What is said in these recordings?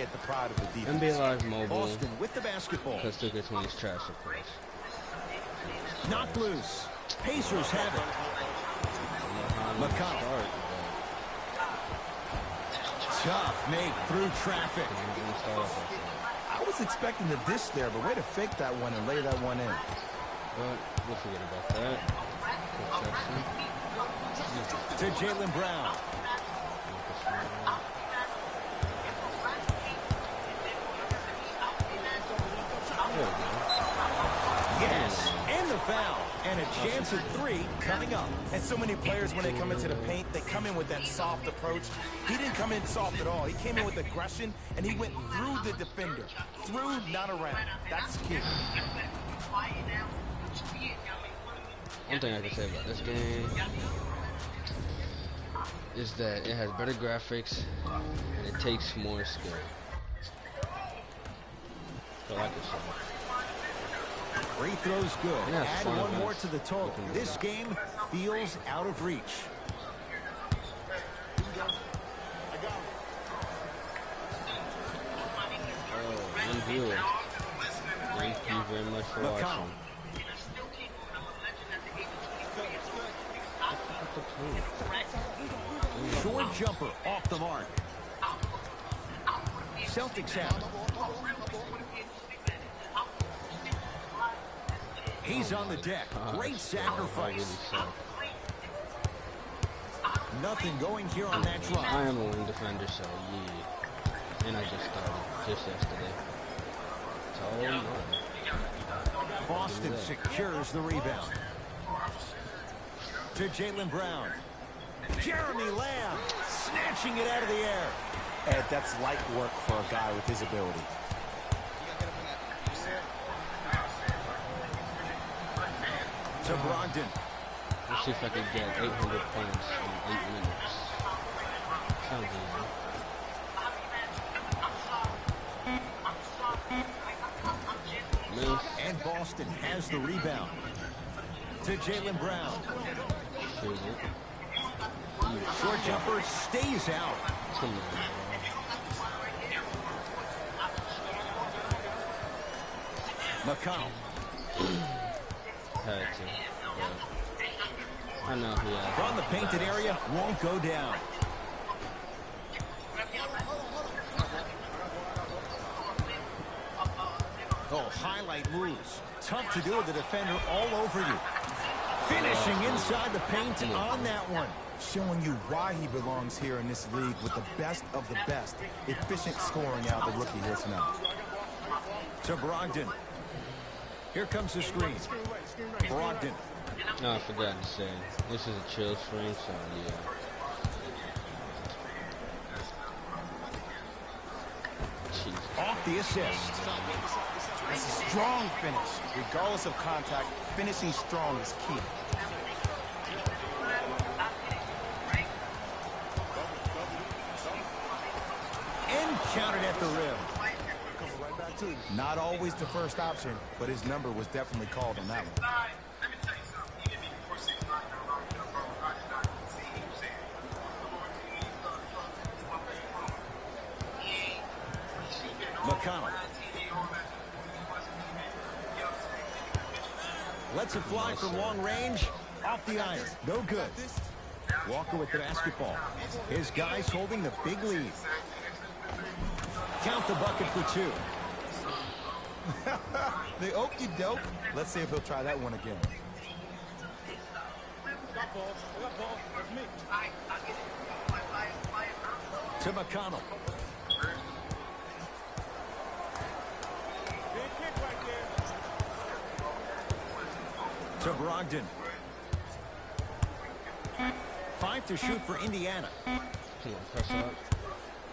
get the pride of the defense. NBA Live Mobile. Boston with the basketball. Because 2K20 is trash, of course. Knocked loose. Pacers have it. McConnell. Tough make through traffic. I was expecting the dish there, but way to fake that one and lay that one in. But we'll forget about that. To Jaylen Brown. Yes, and the foul. And a chance at three coming up. And so many players, when they come into the paint, they come in with that soft approach. He didn't come in soft at all. He came in with aggression, and he went through the defender. Through, not around. That's key. One thing I can say about this game is that it has better graphics and it takes more skill. So like I said. Free throws good. Yeah, add one more to the total. This game feels out of reach. One viewer. Thank you very much for watching. Short jumper off the mark. Celtics have it. He's on the deck. Great sacrifice. Nothing going here on that drive. I am a wing defender, so yeah. And I just started just yesterday. So Boston secures the rebound. To Jaylen Brown. Jeremy Lamb snatching it out of the air. Ed, that's light work for a guy with his ability. To Brogdon. Let's see if I can get 800 points in 8 minutes. Sounds easy. Miss. And Boston has the rebound. To Jaylen Brown. Shoot it. Short jumper stays out. Come on. McConnell. Had to. I know he has. From the painted area, won't go down. Oh, highlight moves. Tough to do with the defender all over you. Finishing inside the paint on that one. Showing you why he belongs here in this league with the best of the best. Efficient scoring out of the rookie here tonight. To Brogdon. Here comes the screen. Brogdon. No, I forgot to say. This is a chill screen, so yeah. Jeez. Off the assist. It's a strong finish. Regardless of contact, finishing strong is key. And counted at the rim. Not always the first option, but his number was definitely called on that one. McConnell. Lets it fly from long range. Off the iron. No good. Walker with the basketball. His guys holding the big lead. Count the bucket for two. The okey doke. Let's see if he'll try that one again. To McConnell. To Brogdon. 5 to shoot for Indiana. Come on, press up.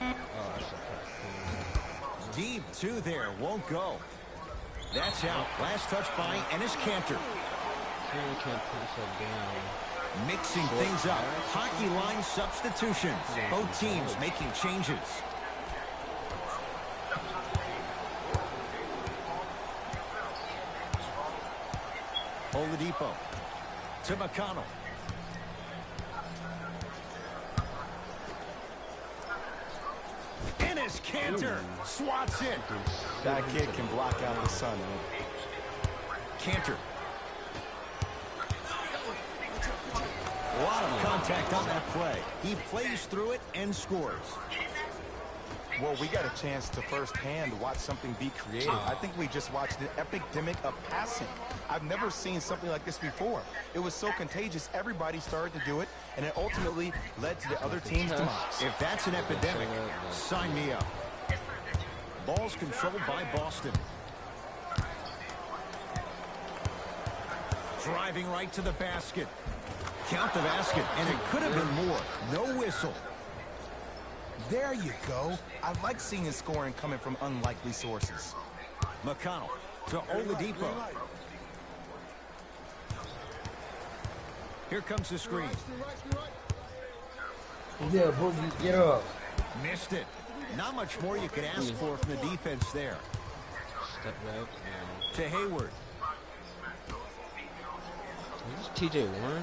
Oh, that's a press. Deep two there. Won't go. That's out. Last touch by Enes Kanter. Can't press up down. Mixing things up. Hockey line substitutions. Both teams making changes. Oladipo. To McConnell. Enes Cantor swats it. That kid can block out the sun. Cantor. A lot of contact on that play. He plays through it and scores. Well, we got a chance to firsthand watch something be created. I think we just watched an epidemic of passing. I've never seen something like this before. It was so contagious, everybody started to do it, and it ultimately led to the other team's demise. If that's an epidemic, sign me up. Ball's controlled by Boston. Driving right to the basket. Count the basket, and it could have been more. No whistle. There you go. I like seeing his scoring coming from unlikely sources. McConnell to Oladipo. Here comes the screen. Yeah, Boogie, get up. Missed it. Not much more you could ask for from the defense there. Step back. To Hayward. Is this TJ Warren?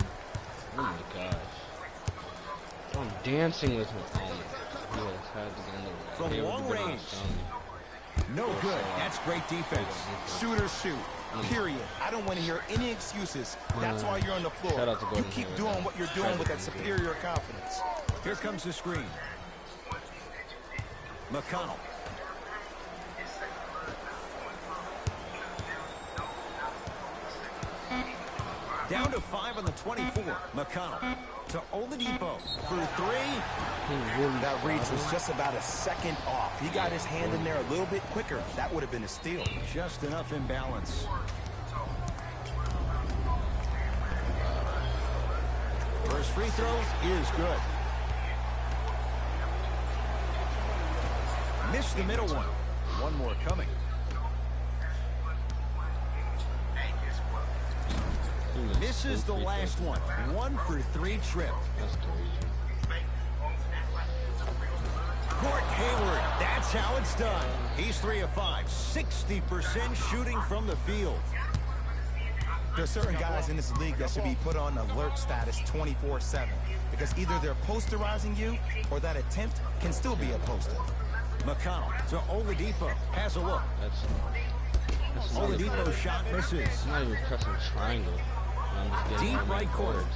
Oh my gosh. I'm dancing with him. He has had to get in the From Hayward long to get on range. his thumb. No good. That's great defense. Shoot or shoot. Period. I don't want to hear any excuses. That's why you're on the floor. Shout out to You Gordon keep Hayward, doing though. what you're doing with that superior confidence. Here comes the screen. McConnell. Down to 5 on the 24. McConnell to Oladipo for 3. That reach was just about a second off. He got his hand in there a little bit quicker. That would have been a steal. Just enough imbalance. First free throw is good. Missed the middle one. One more coming. Misses the last one. 1 for 3 trip. That's crazy. Court Hayward. That's how it's done. He's 3 of 5. 60% shooting from the field. There's certain guys in this league that should be put on alert status 24/7 because either they're posterizing you or that attempt can still be a poster. McConnell to Oladipo. Has a look. That's Oladipo's shot misses. It's not even pressing triangle. I'm just getting Deep all my right court. chords.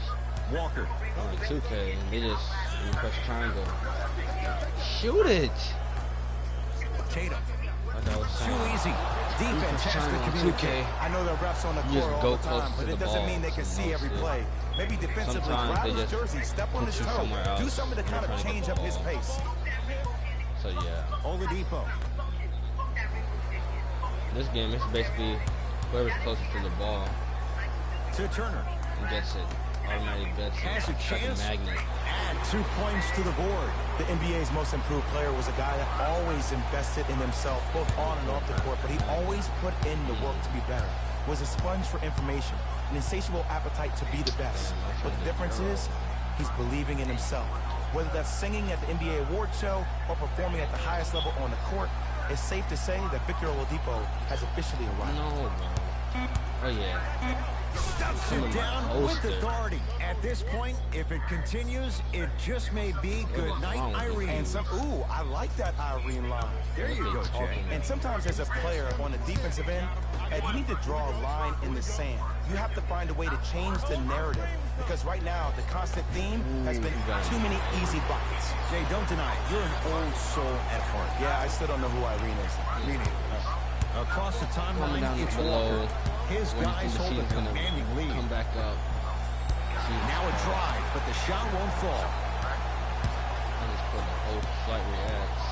Walker. On like 2K, and they just when you press triangle. Shoot it! Tatum. Like I was Too saying. easy. Defense has to triangle on communicate. 2K. I know the refs on the You just court go all the close time, to but the it doesn't ball mean they can see every mostly. play. Maybe defensively, Sometimes grab they his just jersey, step on put his you toe, somewhere do else something to when kind you're of trying to change get up the his ball. pace. So yeah, Oladipo. this game is basically whoever's closest to the ball To Turner. and gets it. Automatically gets it. Has a It's like chance. magnet. Add 2 points to the board. The NBA's most improved player was a guy that always invested in himself, both on and off the court, but he always put in the work to be better. Was a sponge for information, an insatiable appetite to be the best. But the difference is, he's believing in himself. Whether that's singing at the NBA award show or performing at the highest level on the court, it's safe to say that Victor Oladipo has officially arrived. No, bro. Oh yeah. Stuffs Some it of my down with poster. authority. At this point, if it continues, it just may be good night, wrong with you? Irene. And ooh, I like that Irene line. There you go, Jay. And sometimes as a player on the defensive end, you need to draw a line in the sand. You have to find a way to change the narrative because right now the constant theme has been too many easy buckets. Jay, don't deny it. You're an old soul at heart. Yeah, I still don't know who Irene is. Me neither. Across the Coming timeline, down it's below. Walker. His When you guys think the hold a season's gonna commanding lead. come back up. Now a drive, but the shot won't fall. I just put the whole flight reacts.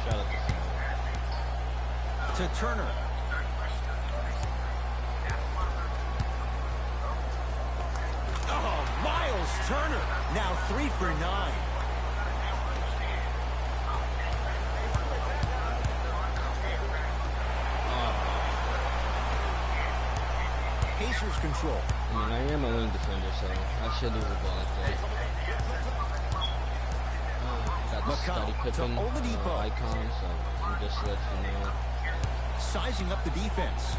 Shout out to To Turner. Oh, Miles Turner. Now 3 for 9. Pacers control. I mean, I am a wing defender, so I should lose the ball like that. Got the McConnell Scottie to Pippen Oladipo. icon, so I'm just let you know. Sizing up the defense.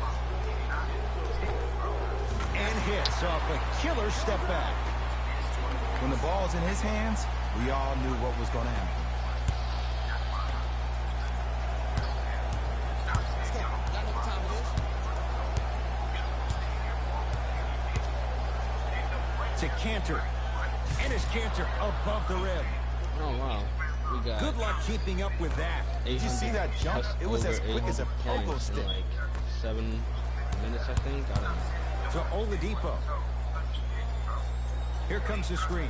And hits off a killer step back. When the ball's in his hands, we all knew what was going to happen. To Cantor. And his Cantor above the rim. Oh wow, we got. Good luck keeping up with that. Did you see that jump? just It was as over quick as a 800 pogo points in stick. like 7 minutes, I think. I don't know. To Oladipo. Here comes the screen.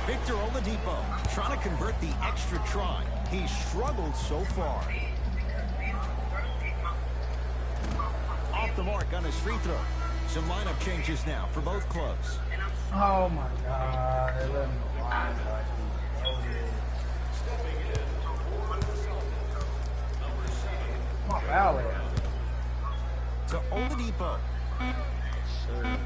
Victor Oladipo trying to convert the extra try. He struggled so far. Off the mark on his free throw. Some lineup changes now for both clubs. Oh my God. They let me line like Come on, foul it. To Oladipo. Sir.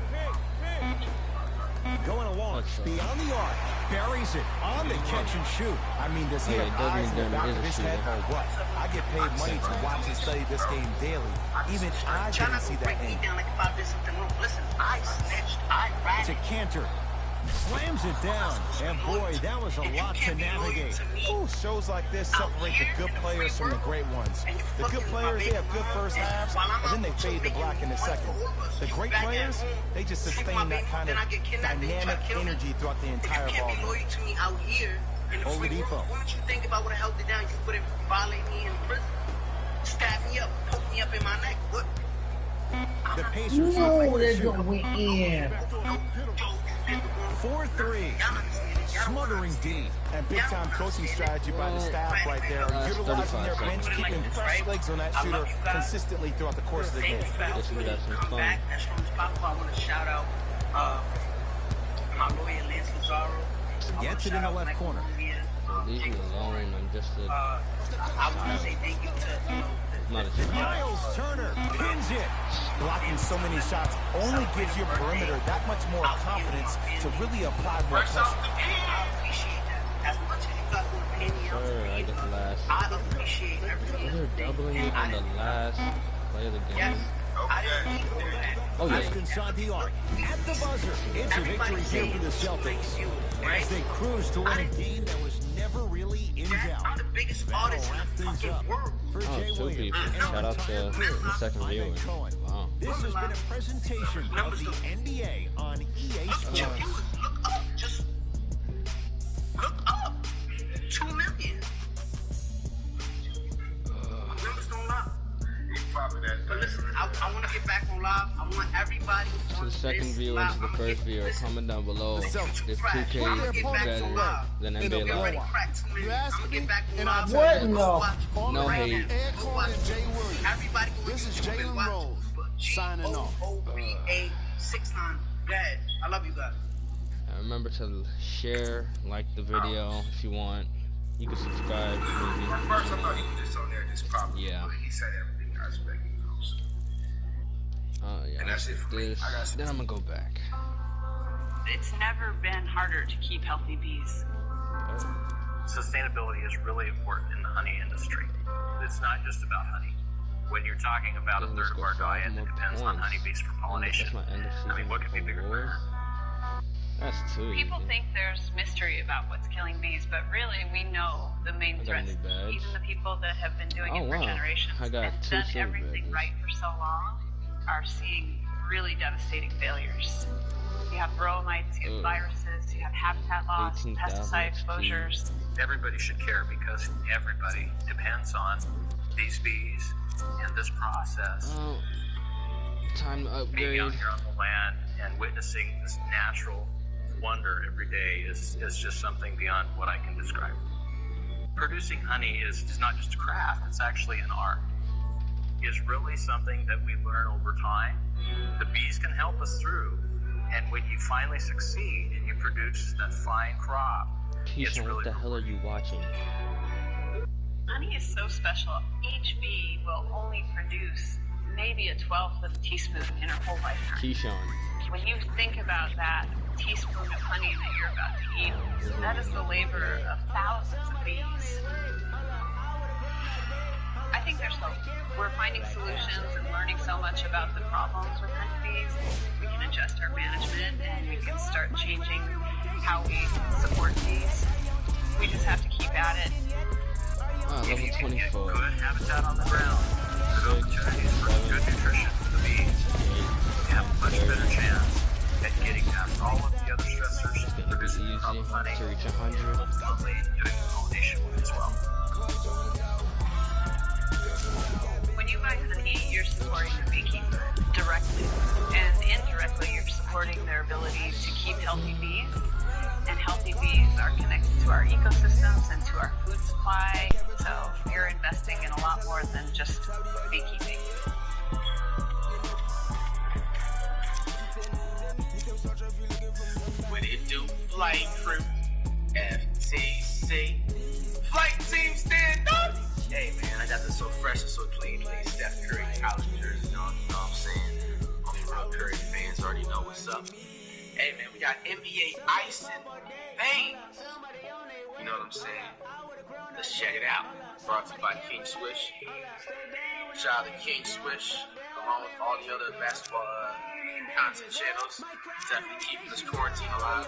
Going along, beyond the arc, buries it on the catch and shoot. I mean, does he Yeah, have eyes in the Doug back is of a his head shooter. or what? I get paid money to watch and study this game daily. Even I didn't see that game. Listen, I snitched, I To ratted. Cantor. Slams it down. And boy, that was a lot to navigate. Ooh, shows like this separate the good players from the great ones. The good players, they have good first halves, and then they fade to black in the second. The great players, they just sustain that kind of dynamic energy throughout the entire You can't be ball. loyal to me out here in the free Oladipo. world. Why don't you think about what I held it down? You wouldn't violate me in prison. Stab me up, poke me up in my neck. What? The Pacers No, with 4 to they're shoot. going in. 4-3. Smothering D. And big-time coaching strategy by the staff right there, utilizing their bench, keeping fresh legs on that shooter consistently throughout the course of the game. Guess we got some Come fun. back. That's from this pop. I want to shout out my lawyer, Lance Lazaro. Gets it in the left corner. So leave me alone. I'm just a I want to say thank you to not a child. Miles Turner pins it. Blocking so many shots only gives your perimeter that much more confidence to really apply more pressure. I appreciate that. As much as you got to pay me out, Sir, I get the last. I appreciate everything. They're doubling it on the last play of the game. Yes, I didn't need all that. Oh yeah. Just inside the arc. At the buzzer. It's a victory here for the Celtics. As they cruise to win a game that was never really in doubt. I'm the biggest That'll artist in wrap the things fucking up world. for Oh, Jay two Williams. people. and Shout our out to entire crew. the second I'm viewer. Ed Cohen. Wow. This has been a presentation of the NBA on EA Sports. Look up, just look up. 2 million. Numbers don't lie. But listen, I want to get back on live. I want everybody To on the second this viewer, live. to the I'ma first get- viewer, listen, comment down below if Celtics. 2K I'ma is get back better on live. than It'll NBA be Live. Already cracked 2 million. You asked I'ma me, get back on and I live. tell What? you. No. No Right hate. now. Ed Go Cohen watch and Jay it. Williams. Everybody go This is YouTube and Jalen watch it. Rose But signing off. GOVA69. Go ahead. I love you guys. Remember to share, like the video if you want. You can subscribe. First, I thought he was just on there just popping. Yeah. But he said everything I expected. Yeah, And that's it for me. this. I got some- Then I'm gonna go back. It's never been harder to keep healthy bees. Sustainability is really important in the honey industry. It's not just about honey. When you're talking about a Doesn't third this of go our 5 diet more that depends on points? honeybees for pollination, That's my end of season I mean, what could be bigger than awards. that? That's too People easy. think there's mystery about what's killing bees, but really we know the main I got a threats. new badge. Even the people that have been doing Oh, it for wow. generations I got and 2 done silver everything badges. right for so long are seeing really devastating failures. You have bromites, you have Ugh. viruses, you have habitat loss, 18,000 pesticide XP. exposures. Everybody should care because everybody depends on these bees and this process. Oh, time to Being out upgrade. here on the land and witnessing this natural wonder every day is just something beyond what I can describe. Producing honey is not just a craft, it's actually an art. It's really something that we learn over time. The bees can help us through, and when you finally succeed and you produce that fine crop, it's Keisha, really what the hell are you watching? Honey is so special. Each bee will only produce maybe a 1/12 of a teaspoon in her whole lifetime. Keyshawn. When you think about that teaspoon of honey that you're about to eat, that is the labor of thousands of bees. I think there's hope. We're finding solutions and learning so much about the problems with honeybees. We can adjust our management and we can start changing how we support these. We just have to keep at it. Level 24. Good habitat on the ground, good opportunities for good nutrition for the bees, you have a much better chance at getting past all of the other stressors, producing Easy enough honey, to reach 100. ultimately getting the pollination as well. When you buy honey, you're supporting the beekeeper directly, and indirectly you're supporting their ability to keep healthy bees. And healthy bees are connected to our ecosystems and to our food supply, so you're investing in a lot more than just beekeeping. What it do, flight crew, FTC, flight team stand up. Hey man, I got this so fresh and so clean, like Steph Curry college jersey on, you know what I'm saying? I'm real Curry fans already know what's up. Hey man, we got NBA Ice and Veins. You know what I'm saying? Let's check it out. Brought to you by King Swish. Shout out to King Swish, along with all the other basketball content channels. Definitely keeping this quarantine alive.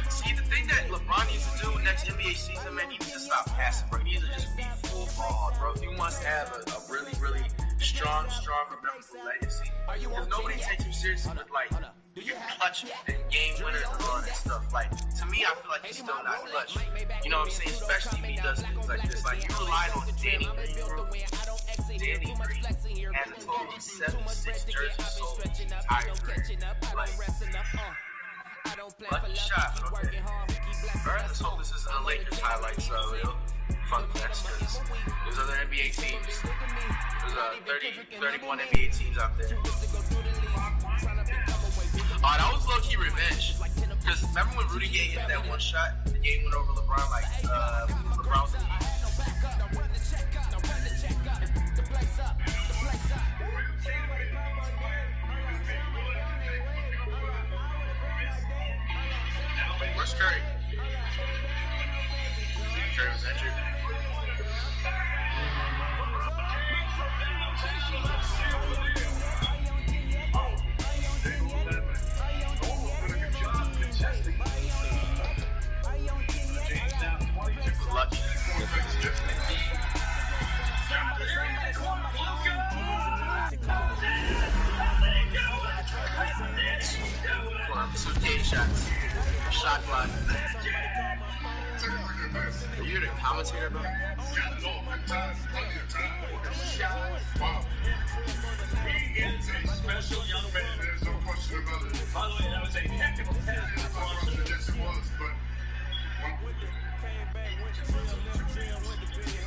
See, the thing that LeBron needs to do next NBA season, man, he needs to stop passing, bro. He needs to just be full ball, bro. He must have a really, really strong, memorable legacy. Because nobody takes him seriously with, like, your clutch and game winners and all that stuff. Like, to me, I feel like he's still not clutch. You know what I'm saying? Especially when he does things like this. Like, you rely on Danny Green, bro. Danny Green has a total of 76 jerseys sold in his entire career. Like, lucky shot, okay. Alright, let's hope this isn't a Lakers highlight, so real fun fest, because there's other NBA teams. There's 31 NBA teams out there. Oh, that was low-key revenge. Because remember when Rudy Gay hit that one shot? The game went over LeBron, like, LeBron was Where's Curry? Curry was injured. Lucky. Two game shots. Shot clock. Are you the commentator, bro? He is a special young man. There's no question about it. By the way, that was a technical penalty. Yes, it was, but.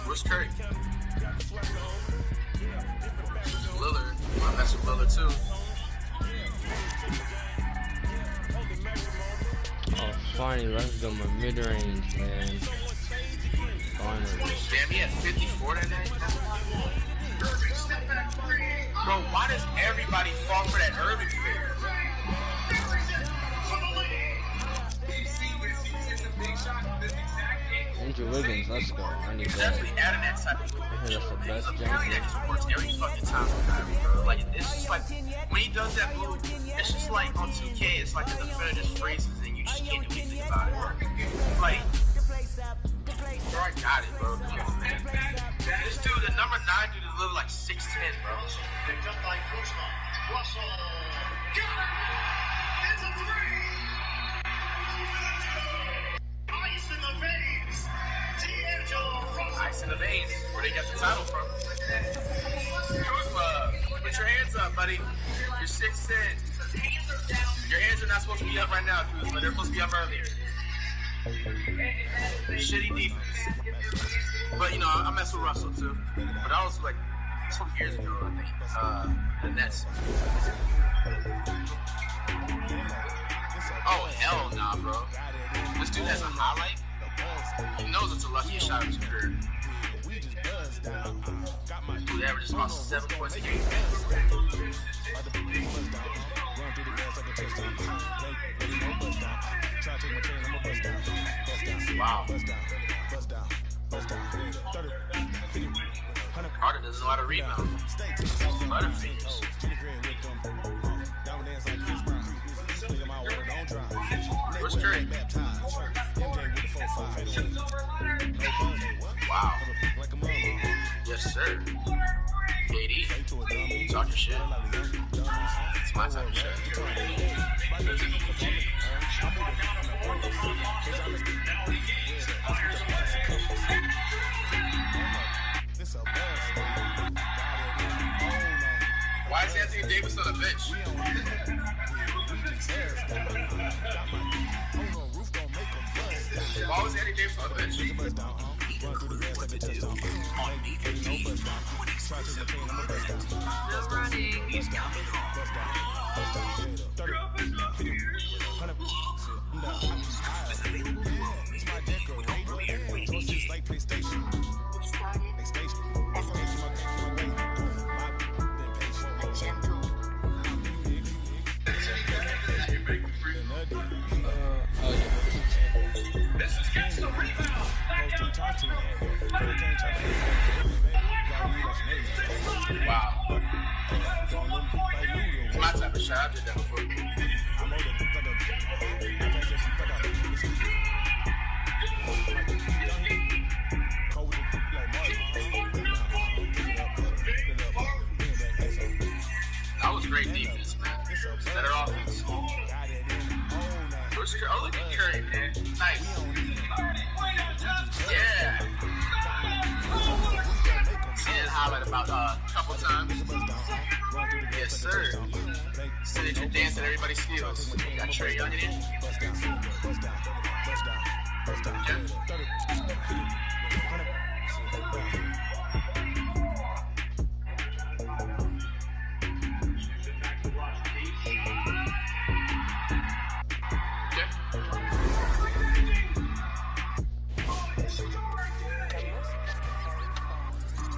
Where's Curry? Lillard. I mess with Lillard too. Oh, finally, let's go my mid-range, man. Finally. Damn, he had 54 that day? Bro, why does everybody fall for that Irving pick? Andrew Wiggins, let's go. I need He's that. definitely adding that type of I hear that's the best apparently that jump. just works every fucking time with Kyrie, bro. Like, it's just like, when he does that move, it's just like on 2K, it's like the defender just freezes and you just can't do anything about it. Like, bro, I got it, bro. Come on, man. This dude, the number 9 dude, is literally like 6'10", bro. Picked up by Kuzma. Russell. Got it! It's a three! Ice in the veins. D'Angelo Russell. Ice in the veins, where they got the title from. Kuzma, put your hands up, buddy. You're 6'10". Your hands are not supposed to be up right now, Kuzma. They're supposed to be up earlier. Shitty defense. But, you know, I mess with Russell, too. But that was, like, 2 years ago, I think. The Nets. Oh, hell nah, bro. This dude has a highlight. He knows it's a lucky shot of his career. Dude averages about 7 points a game. Wow. Carter doesn't know how to rebound. Butterfingers. Where's Curry? Wow. Yes, sir. KD, talk your shit. It's my type of shit. Why is Anthony Davis on the bench? Why was Anthony Davis on the bench? What to do on B15. Still running. Wow. It's my type of shot. I did that before. That was great defense, man. Better offense. Where's Curry? Oh, look at Curry, man. Nice. Yeah. Seen it highlight about a couple times. Yes, sir. Signature dance that everybody steals. Got Trae Young in it.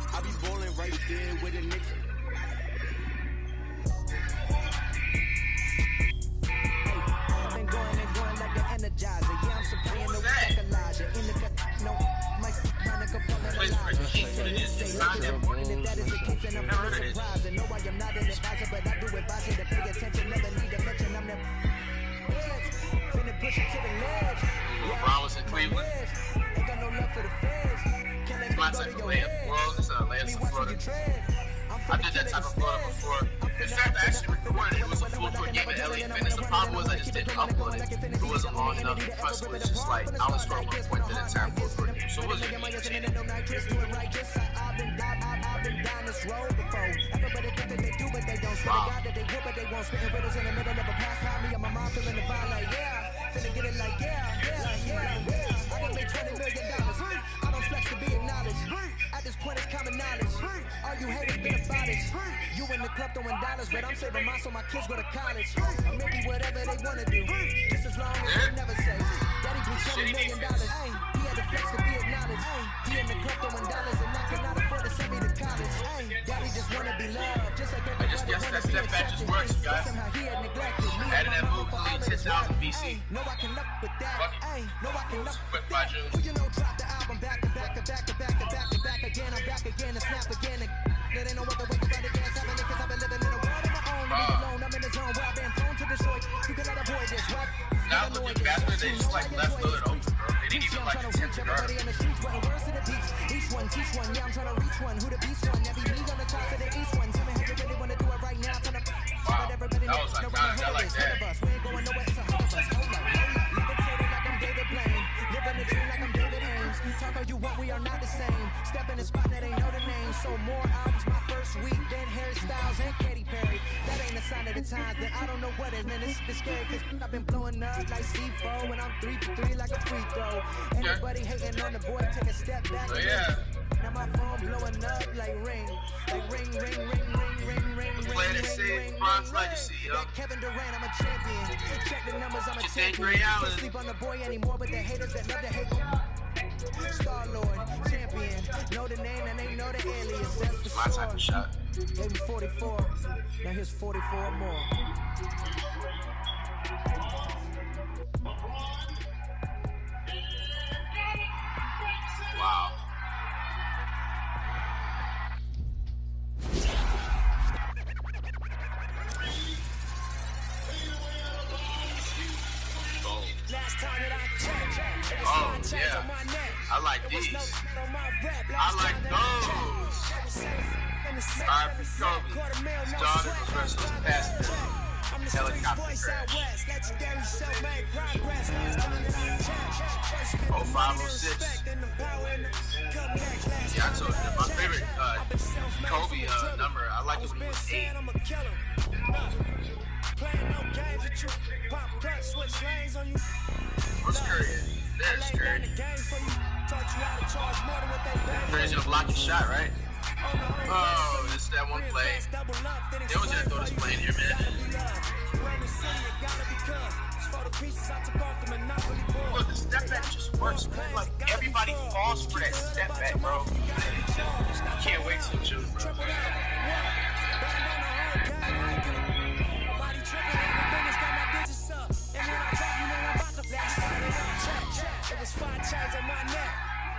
I be bowling right there with the Knicks. I've been going and going like the Energizer. Yeah, I'm supplying no Elijah. In the no, my Monica Plays for the Kings, but it is inside them. And if that is the case, then I'm not surprised. I know I am not an advisor, but I do advise you to pay attention. Never need to mention I'm the finna push it to the ledge. LeBron was in Cleveland. Ain't got no love for the feds. It's my type of layup. Well, it's a layup in Florida. I did that type of Florida before. In fact, I actually recorded it. It was a full court game at LA Fitness. The problem was I just didn't upload it. It wasn't long enough. Plus, it was just like I was scoring 1 point at a time full court game. So it wasn't me entertaining. I've been down this road before. Everybody think that they do, but they don't. Swear to God that they will, but they won't. Spitting riddles in the middle of a pass. How me and my mom feeling the vibe like, yeah. Finna get it like, yeah. I done made $20 million. I don't flex to be acknowledged. At this point, it's common knowledge. All you haters been about it. You in the club throwing dollars, but I'm saving mine so my kids go to college. Or maybe whatever they wanna do. Just as long as they never say, Daddy blew $20 million. Ay, he had the flex to be acknowledged. Ay, he in the club throwing dollars and I cannot afford to send me to college. Ay, Daddy just wanna be loved, just like everybody I just guess that step back just works, you guys. Somehow he had neglected me. Adding that move to 10,000 BC. No, I can luck with that. Ay, no, I can luck Quick with that. budget. Well, you know, drop the album back to back to back to back to back to back again. I'm back again and snap again. There ain't no other way to run the dance happening because I've been living in a world of my own. Leave alone, I'm in the zone where I've been thrown to Detroit. You can let a boy this rap. Now looking back, they just like left Lillard open, bro. They didn't even like attempt to guard him. Each one, teach one, yeah, I'm trying to reach one. Who the beast one? That be me on the top of the east one. Tell me how you really want to do it right now. Wow, that was iconic. I like that. We ain't going nowhere, it's a hug of us. Hold up, levitating like I'm David Blaine. Living the dream like I'm David Ames. Talk all you want, we are not the same. Step in the spot that ain't know the name. So more albums my first week, then Harry Styles and Katy Perry. That ain't a sign of the times, then I don't know what is. Man, it's scary cause I've been blowing up like C4 and I'm 3 for 3 like a free throw. Everybody hating on the boy, take a step back. Oh, yeah. Now my phone blowing up like ring. Like ring. Playing it safe, Bronze Legacy, yo. Like Kevin Durant, I'm a champion. Check the numbers, I'm a Just champion. ain't Ray Allen. Can't sleep on the boy anymore, but the haters that love to hate. Star-Lord, champion. Know the name and they know the alias. That's the My type of shot. Gave me 44. Now here's 44 more. Wow. Oh, yeah. I like these. I like those. R.I.P. Kobe. Started was versus Pastor. Helicopter crash. 0506. Yeah, I told you. My favorite Kobe number, I like it when he was 8. What's Curry? There's Curry. Curry's gonna block your shot, right? Oh, this is that one play. They always gotta throw this play in here, man. Look, the step back just works, man. Like, everybody falls for that step back, bro. Can't wait till June, bro. It was 5 chains on my neck.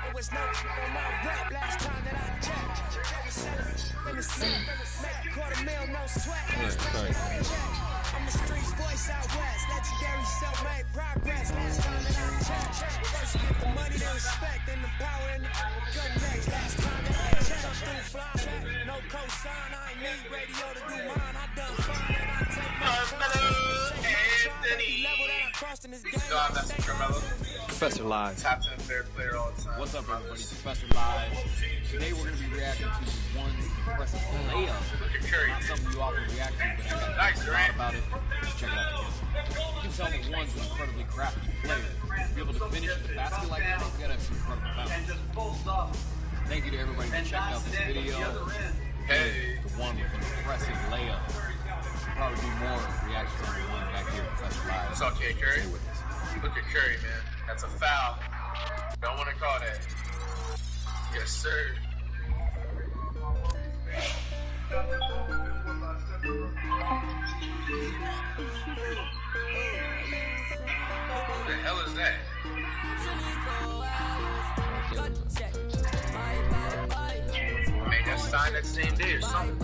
It was no on my rap last time that I checked. I was selling in the city, make $250,000, no sweat. I'm the streets voice out west. Legendary self-made progress. Last time that I checked. First you get the money, the respect, and the power and the good next. Last time that I checked. I'm through fly back. No cosign. I ain't need radio to do mine. I done fine and I take my Anthony. God, that's Carmelo. Professor Live. Top 10 fair player all the time. What's up, everybody? Professor Live. Today we're going to be reacting to one impressive layup. Not something you often react to, but I got to talk about it. Let's check it out together. You can tell that one's an incredibly crafty player. To be able to finish the basket like that, you got to have some incredible balance. Thank you to everybody for checking out this video. Hey. The one with an impressive layup. Probably do more reactions on the one back here, Professor Live. What's up, K. Curry? Look at Curry, man. That's a foul. Don't want to call that. Yes, sir. What the hell is that? Man, got signed that same day or something.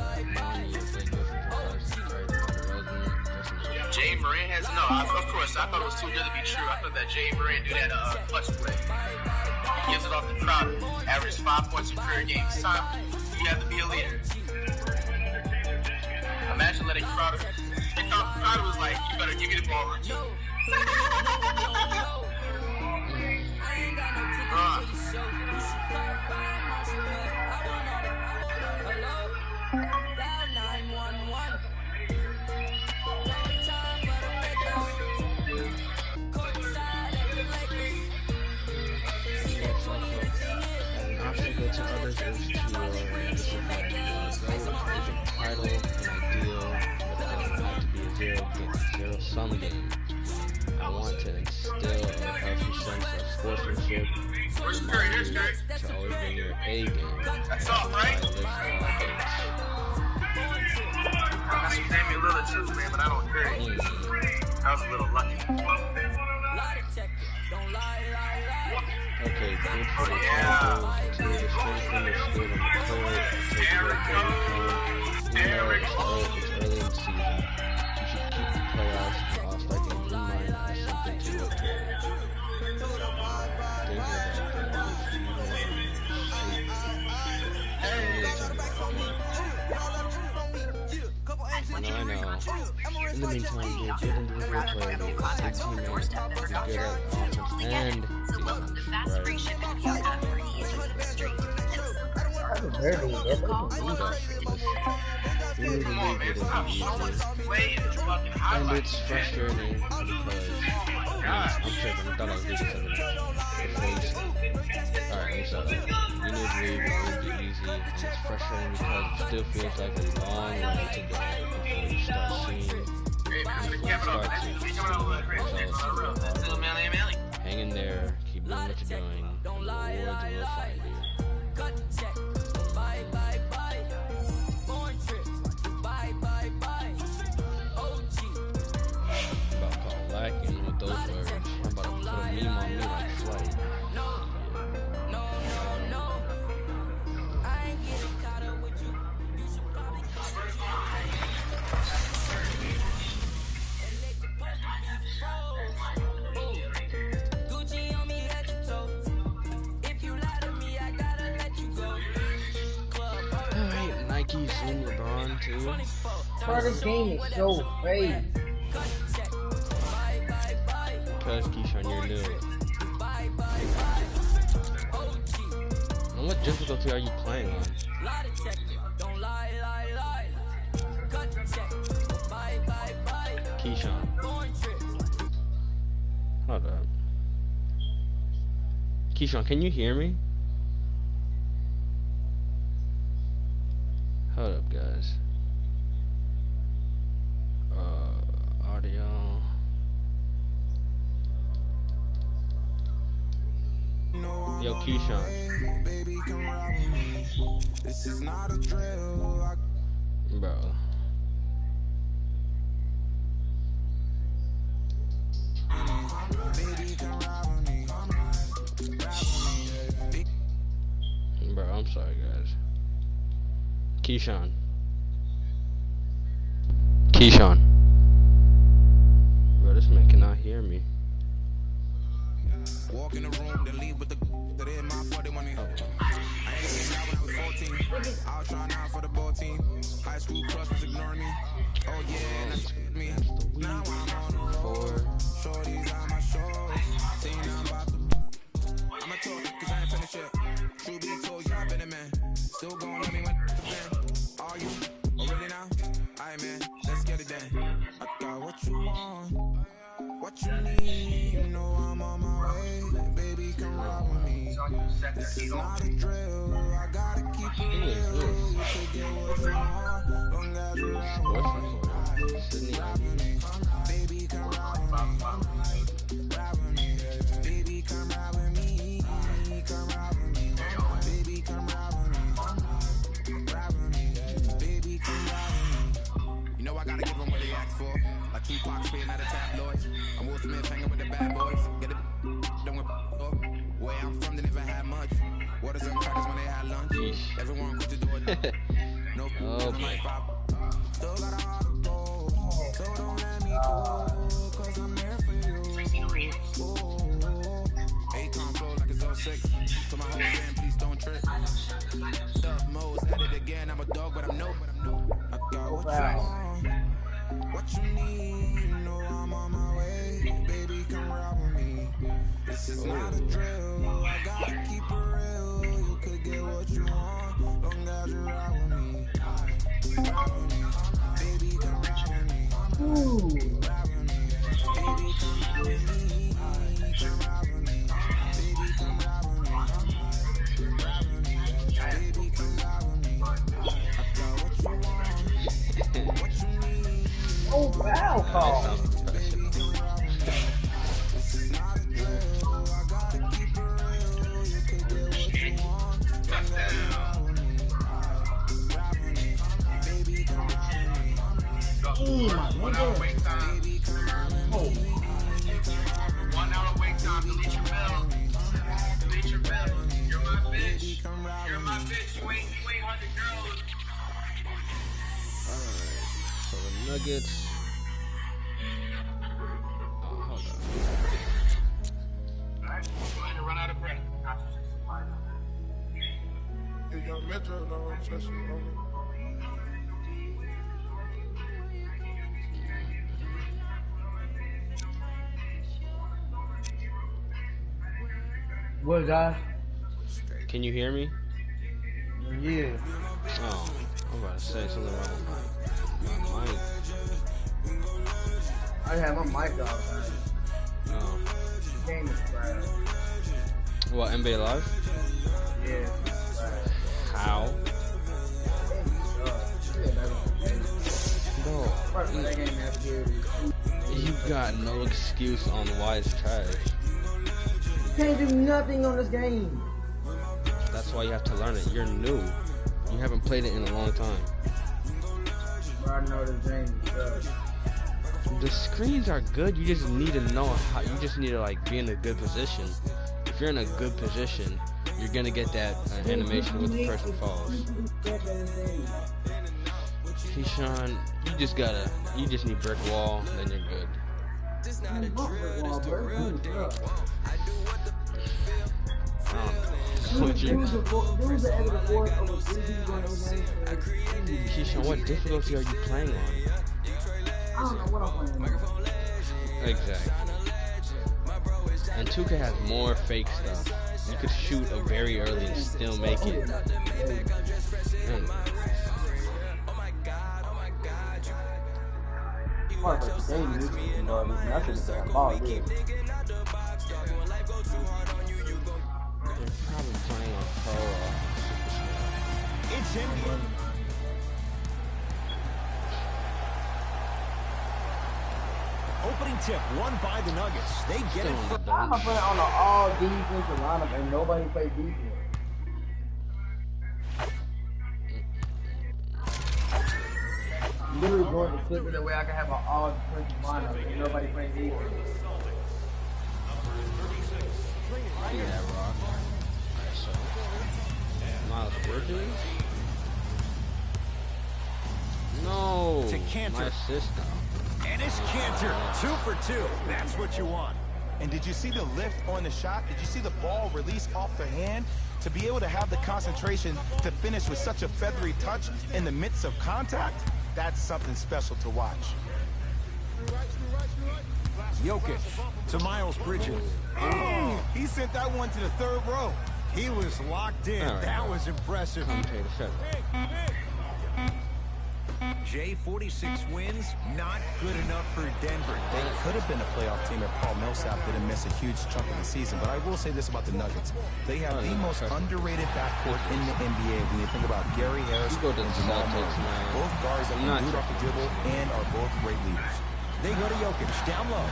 Jay Moran has of course, I thought it was too good to be true. I thought that Jay Moran do that clutch play. He gives it off the Crowder. Average 5 points in career games. Time you have to be a leader. Imagine letting Crowder. Crowder was like, you better give me the ball, Richie. To others is to title, an ideal, but it doesn't have to be a zero-sum game. I want to instill a healthy sense of sportsmanship to always bring your A game. That's all, right? That's Damian Lillard too, man, but I don't agree. I was a little lucky. Okay, good for the tackles, continue to strengthen your skill on the court, take care of game time. It's early in the season. You should keep the playoffs and all-star games in mind as something to look forward to. Think about that if you want to I know. In the meantime, be a good individual player, be a good teammate, be good at offense and and it's frustrating because I'm tripping. I thought I was doing something. Alright, so you need to leave it easy, and it's frustrating because it still feels like a long way to go before you start seeing hang in there, keep doing what you're doing, and the rewards will find you. I'm about to call lacking with those words. I'm about to put a meme on me like Flight. keeps in LeBron too. Bro, this game is so fake. Because Keyshawn, you're new. And what difficulty are you playing on? Keyshawn. Hold up. Keyshawn, can you hear me? Hold up, guys. Audio. Yo, Keyshawn. This is not a drill. Bro. Bro, I'm sorry, guys. Keyshawn. Keyshawn. Bro, this man cannot hear me. Walk in the room, then leave with the that in my 41. I ain't gonna get out when I was 14. I was trying out for the ball team. High school crush was ignoring me. Oh yeah, and that's me. Now I'm on the road. Shorties on my shows. Saying I'm about to. I'ma talk, cause I ain't finished yet. True be told you, I've been a man. Still gon' let me win the fan. Are you? Oh, really now? Aight, man, let's get it done. I got what you want, what you need. You know I'm on my way. Baby, come ride with me. This is not a drill. I gotta keep it real. You should get what you want. Long as you ride with me. Baby, come ride with me. Ride with me. Baby, come ride with me. Come ride with me. Baby, come ride with me. Ride with me. Baby, come ride with me. You know I gotta give them what they ask for. Like Tupac spitting at a tabloid. I'm Will Smith hanging with the bad boys. Get it done with where I'm from, they never had much. Waters and crackers when they had lunch. Everyone quick to do it. No, still got a heart of gold. So don't let me go, cause I'm there for you. Akon flow like it's 06. To my whole fam, please don't trip. Up Mo's at it again. I'm a dog, but I'm no. I got what you want, what you need. You know I'm on my way. Baby, come ride with me. This is not a drill. I gotta keep it real. You could get what you want, long as you ride with me. Ride with me. Baby, come ride with me. Ride with me. Baby, come ride with me. Come ride with me. Baby, come ride with me. Ride with me. Baby, come ride with me. I got what you want, what you need. Oh, wow, Paul. So the Nuggets. Oh, hold on. Going to run out of breath. What, guys? Can you hear me? Yeah. Oh, I'm about to say something wrong with my mic. I have my mic off. Oh. The game is trash. What, NBA Live? Yeah. How? Bro, you got no excuse on why it's trash. Can't do nothing on this game. That's why you have to learn it. You're new. You haven't played it in a long time. Bro, I know this game is trash. The screens are good. You just need to know how. You just need to like be in a good position. If you're in a good position, you're gonna get that animation where the person falls. Keyshawn, you just need brick wall, then you're good. This not a drill, this the real deal. I do what the feel. Keyshawn, what difficulty are you playing on? I don't know what I'm playing on. Exactly. And 2K has more fake stuff. You could shoot a very early and still make it. Man. They're probably playing on Pro It's NBA. Opening tip won by the Nuggets. They get it. I'm playing on an all defensive lineup and nobody plays defense. Literally going to flip it the way I can have an all defensive lineup and nobody plays defense. Yeah, Rock. So, Miles Bridges. No. To Cantor. My system. And it's Cantor. 2 for 2. That's what you want. And did you see the lift on the shot? Did you see the ball release off the hand? To be able to have the concentration to finish with such a feathery touch in the midst of contact, that's something special to watch. Jokic to Miles Bridges. Oh, he sent that one to the third row. He was locked in. Right. That was impressive. J46 wins, not good enough for Denver. They could have been a playoff team if Paul Millsap didn't miss a huge chunk of the season. But I will say this about the Nuggets. They have the most underrated backcourt in the NBA when you think about Gary Harris and Jamal Murray. Both guards that can boot off the dribble and are both great leaders. They go to Jokic, down low.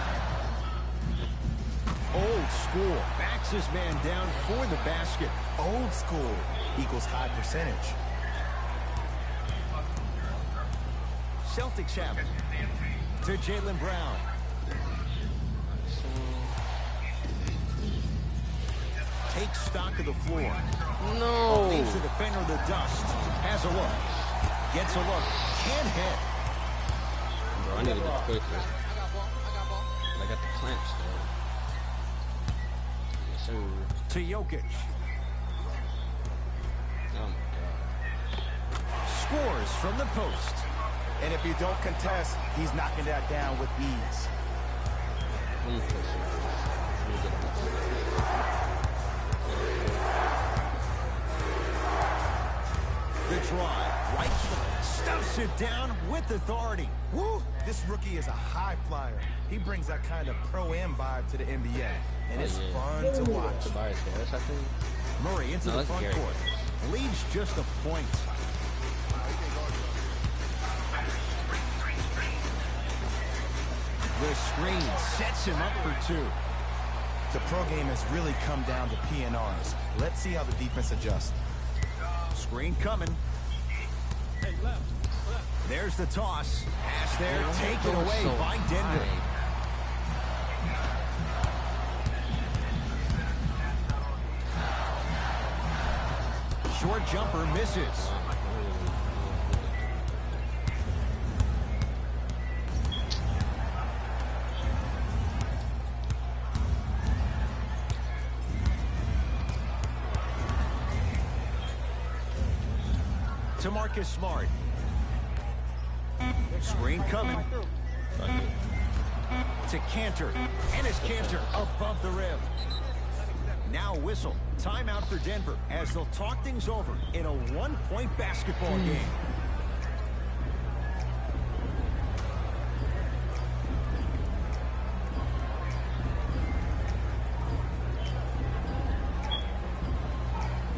Old school, backs his man down for the basket. Old school equals high percentage. Celtics have it. To Jaylen Brown. Takes stock of the floor. No. Leaves the defender the dust. Has a look. Gets a look. Can't hit. Bro, I need to go quicker. I got the clamps though. Yes, sir. To Jokic. Oh my God. Scores from the post. And if you don't contest, he's knocking that down with ease. Let me fix it. Let me get it. The drive. Right. Stuffs it down with authority. Woo! This rookie is a high flyer. He brings that kind of pro-am vibe to the NBA. And it's fun to watch. Tobias Harris, I think. Murray into the front court. Leads just a point. The screen sets him up for 2. The pro game has really come down to PNRs. Let's see how the defense adjusts. Screen coming. There's the toss. Pass there, taken away by Denver. Short jumper misses. To Marcus Smart. Screen coming. To Cantor. And it's Cantor above the rim. Now whistle. Timeout for Denver as they'll talk things over in a one-point basketball game.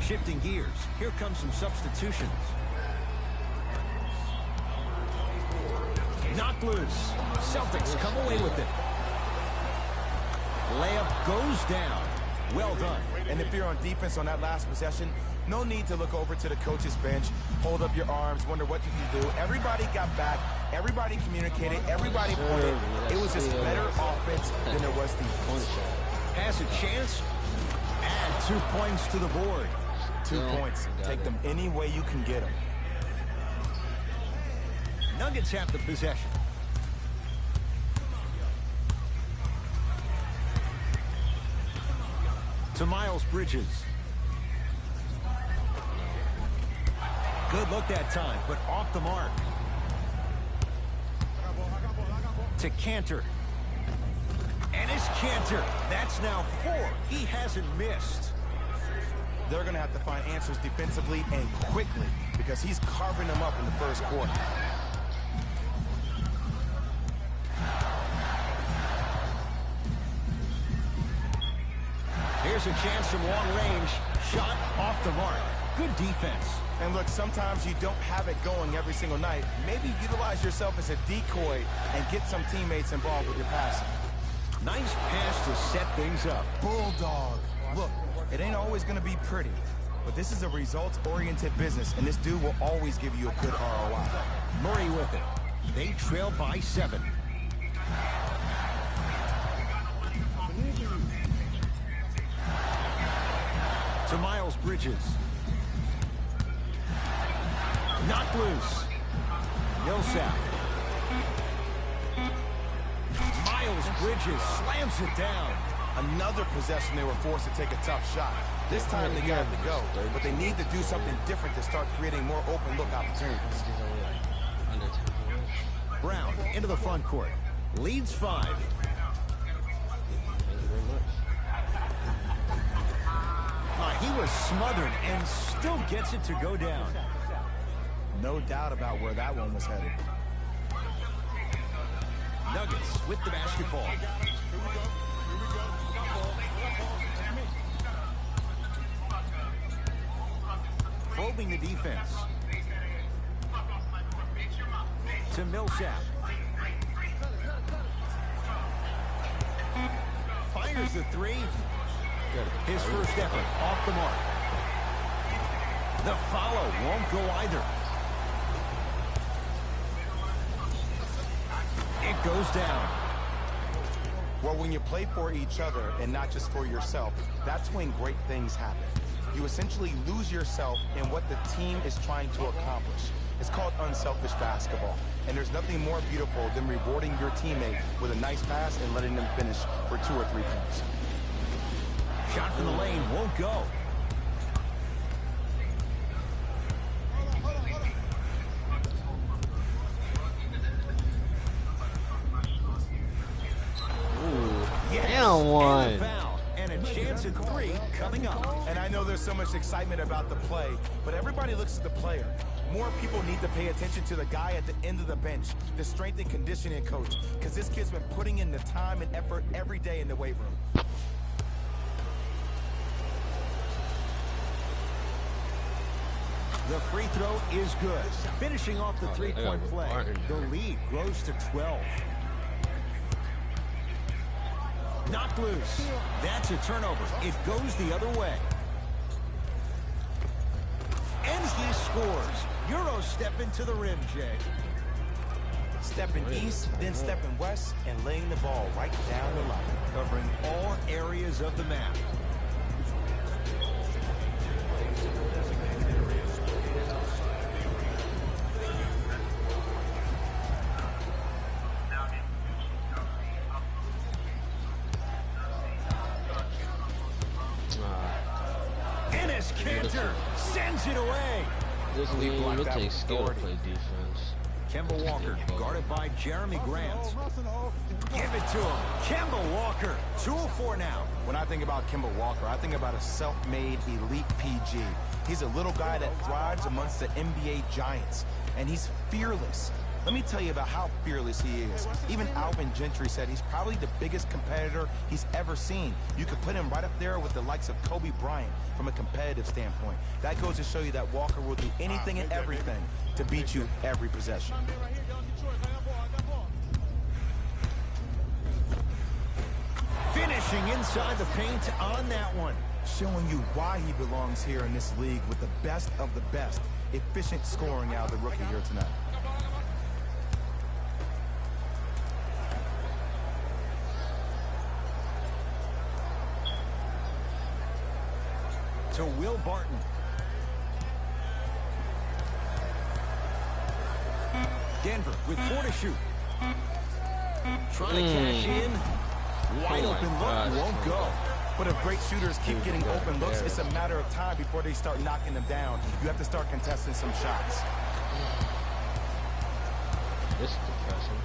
Shifting gears. Here comes some substitutions. Knocked loose. Celtics come away with it. Layup goes down. Well done. And if you're on defense on that last possession, no need to look over to the coach's bench, hold up your arms, wonder what you can do. Everybody got back. Everybody communicated. Everybody pointed. It was just better offense than there was defense. Has a chance. Add 2 points to the board. 2 points. Take them any way you can get them. Nuggets have the possession. To Miles Bridges. Good look that time, but off the mark. To Cantor. And it's Cantor. That's now 4. He hasn't missed. They're going to have to find answers defensively and quickly because he's carving them up in the first quarter. Here's a chance from long range. Shot off the mark. Good defense. And look, sometimes you don't have it going every single night. Maybe utilize yourself as a decoy and get some teammates involved with your passing. Nice pass to set things up. Bulldog. Look, it ain't always going to be pretty, but this is a results-oriented business, and this dude will always give you a good ROI. Murray with it. They trail by 7. To Miles Bridges. Knocked loose. Millsap. Miles Bridges slams it down. Another possession they were forced to take a tough shot. This time they got to go, but they need to do something different to start creating more open look opportunities. Brown into the front court. Leads 5. He was smothered and still gets it to go down. No doubt about where that one was headed. Nuggets with the basketball. Probing the defense. To Millsap. Fires the 3. His first effort off the mark. The follow won't go either. It goes down. Well, when you play for each other and not just for yourself, that's when great things happen. You essentially lose yourself in what the team is trying to accomplish. It's called unselfish basketball. And there's nothing more beautiful than rewarding your teammate with a nice pass and letting them finish for 2 or 3 points. Shot from the lane won't go. Down 1. And a chance at 3 coming up. And I know there's so much excitement about the play, but everybody looks at the player. More people need to pay attention to the guy at the end of the bench, the strength and conditioning coach, because this kid's been putting in the time and effort every day in the weight room. The free throw is good. Finishing off the 3-point play. The lead grows to 12. Knocked loose. That's a turnover. It goes the other way. Ensley scores. Euro step into the rim, Jay. Stepping east, then stepping west, and laying the ball right down the line. Covering all areas of the map. Cantor sends it away. This will take skill to play defense. Kemba Walker guarded by Jeremy Grant. Give it to him. Kemba Walker, 2 of 4 now. When I think about Kemba Walker, I think about a self-made elite PG. He's a little guy that thrives amongst the NBA giants, and he's fearless. Let me tell you about how fearless he is. Even Alvin Gentry said he's probably the biggest competitor he's ever seen. You could put him right up there with the likes of Kobe Bryant from a competitive standpoint. That goes to show you that Walker will do anything and everything to beat you every possession. Finishing inside the paint on that one. Showing you why he belongs here in this league with the best of the best. Efficient scoring out of the rookie here tonight. To Will Barton. Denver with 4 to shoot. Trying to cash in. Wide open look, won't go. But if great shooters keep getting open looks, it's a matter of time before they start knocking them down. You have to start contesting some shots. This is depressing.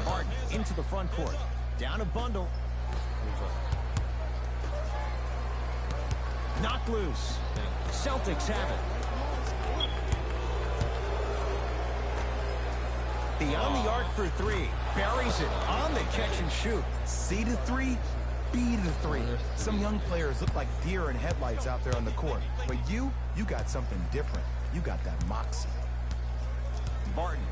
Harden into the front court. Down a bundle. Knocked loose. Celtics have it. Beyond the arc for three. Buries it on the catch and shoot. C to three, B to three. Some young players look like deer in headlights out there on the court. But you got something different. You got that moxie. Barton.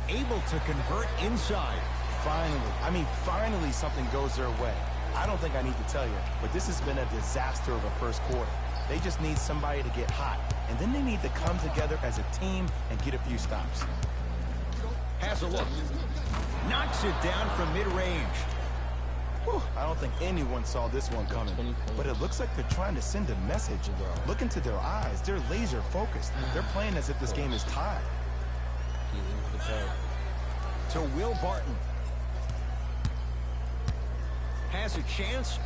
Able to convert inside. Finally something goes their way. I don't think I need to tell you, but this has been a disaster of a first quarter. They just need somebody to get hot, and then they need to come together as a team and get a few stops. Has a look. Knocks it down from mid-range. I don't think anyone saw this one coming, but it looks like they're trying to send a message. Look into their eyes. They're laser focused. They're playing as if this game is tied. To Will Barton. Has a chance.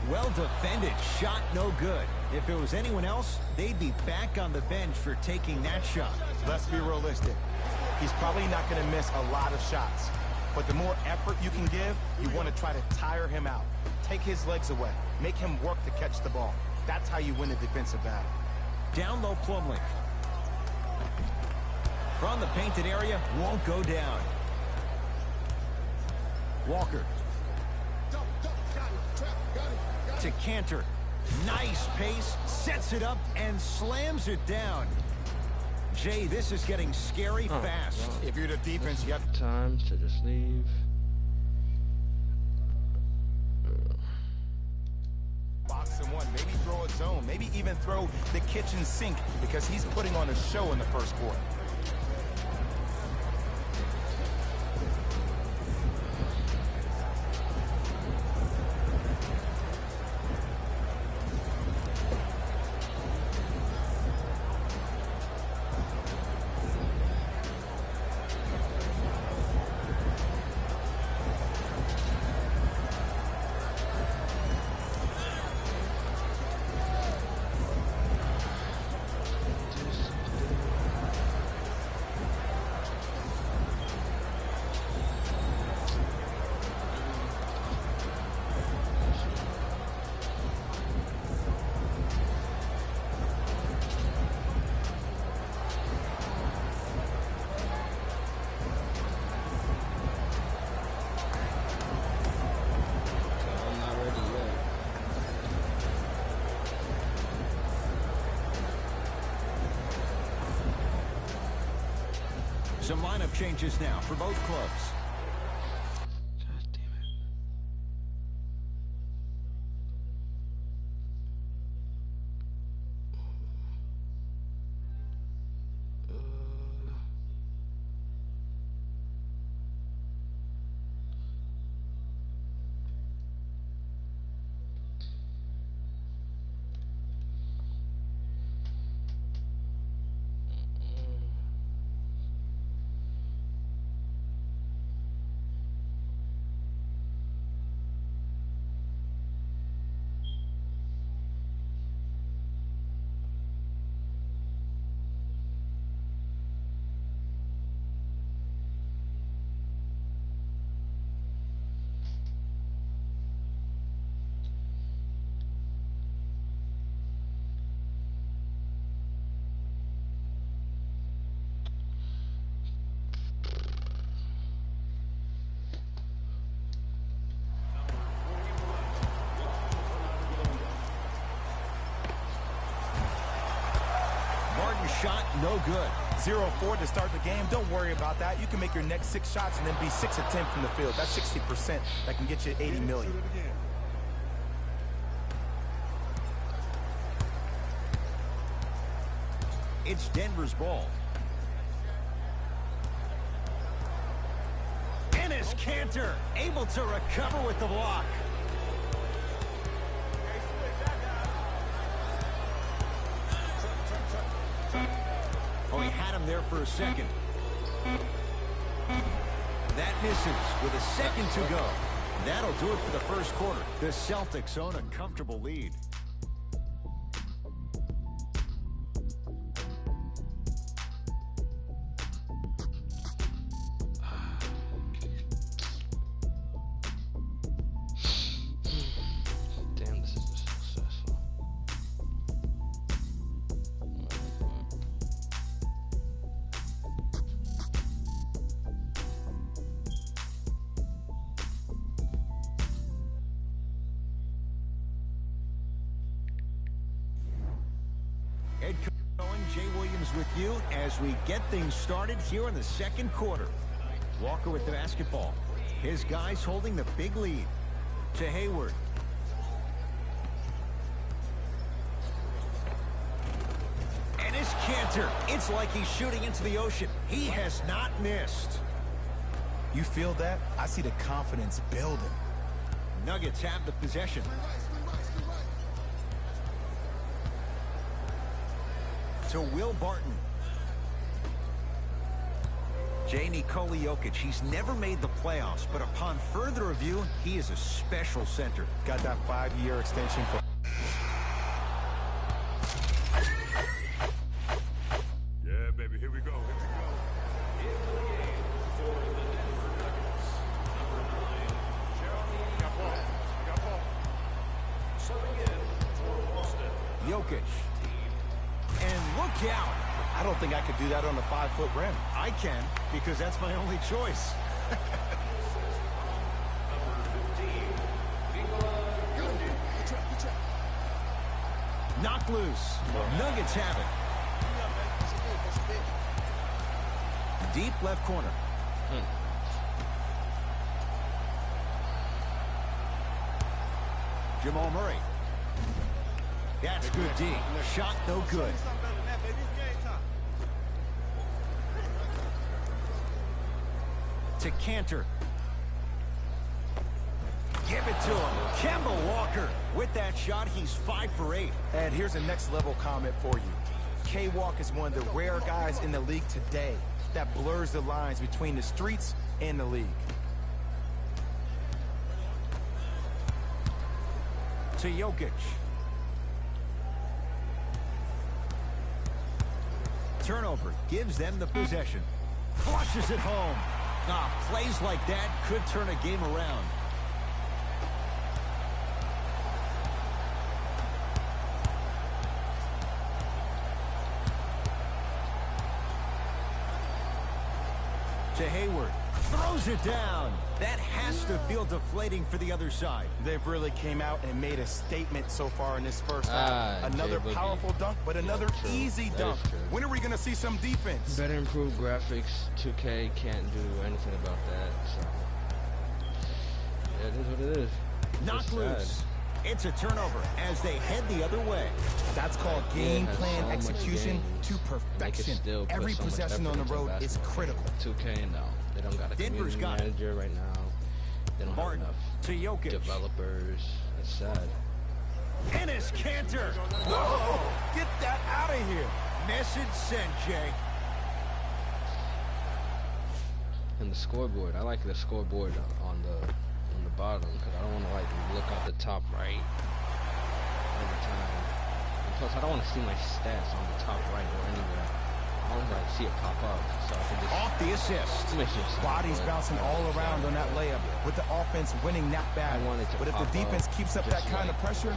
Well defended. Shot no good. If it was anyone else, they'd be back on the bench for taking that shot. Let's be realistic. He's probably not going to miss a lot of shots. But the more effort you can give, you want to try to tire him out. Take his legs away. Make him work to catch the ball. That's how you win a defensive battle. Down low Plumlee. From the painted area, won't go down. Walker. To Cantor. Nice pace, sets it up, and slams it down. Jay, this is getting scary fast. Wow. If you're the defense, you have time to just leave. Box and one, maybe throw a zone, maybe even throw the kitchen sink because he's putting on a show in the first quarter. Some lineup changes now for both clubs. Shot no good. 0-4 to start the game. Don't worry about that. You can make your next 6 shots and then be 6 of 10 from the field. That's 60%. That can get you 80 million. It's Denver's ball. Enes Kanter able to recover with the block. Oh, he had him there for a second. That misses with a second to go. That'll do it for the first quarter. The Celtics own a comfortable lead. Damn, this is just successful. Ed Cohen, Jay Williams with you as we get things started here in the second quarter. Walker with the basketball. His guys holding the big lead. To Hayward. And his Cantor. It's like he's shooting into the ocean. He has not missed. You feel that? I see the confidence building. Nuggets have the possession. To Will Barton. J. Nikola Jokic, he's never made the playoffs, but upon further review, he is a special center. Got that 5-year extension for... Yeah, baby, here we go, here we go. Jokic. And look out. I don't think I could do that on a 5-foot rim. I can, because that's my only choice. Knocked loose. Nuggets have it. Deep left corner. Jamal Murray. That's good D. Shot no good. To Cantor. Give it to him. Kemba Walker. With that shot, he's 5 for 8. And here's a next level comment for you. K-Walk is one of the rare guys in the league today that blurs the lines between the streets and the league. To Jokic. Turnover gives them the possession. Flushes it home. Plays like that could turn a game around. To Hayward. Throws it down. That has to feel deflating for the other side. They've really came out and made a statement so far in this first half. Another powerful dunk, but another easy dunk. When are we going to see some defense? Better improved graphics. 2K can't do anything about that. So yeah, it is what it is. Knocked loose. It's a turnover as they head the other way. That's called game plan execution to perfection. Every possession on the road is critical. 2K, no. They don't got a community manager right now. They don't have enough to Jokic. Developers. It's sad. And his Cantor. Whoa! Get that out of here. Message sent, Jay. And the scoreboard. I like the scoreboard on the bottom because I don't want to like look at the top right every time. And plus, I don't want to see my stats on the top right or anywhere. I want to like see it pop up so I can just off the assist. Bodies bouncing all around on that layup with the offense winning that back. But if the defense keeps up that kind of pressure,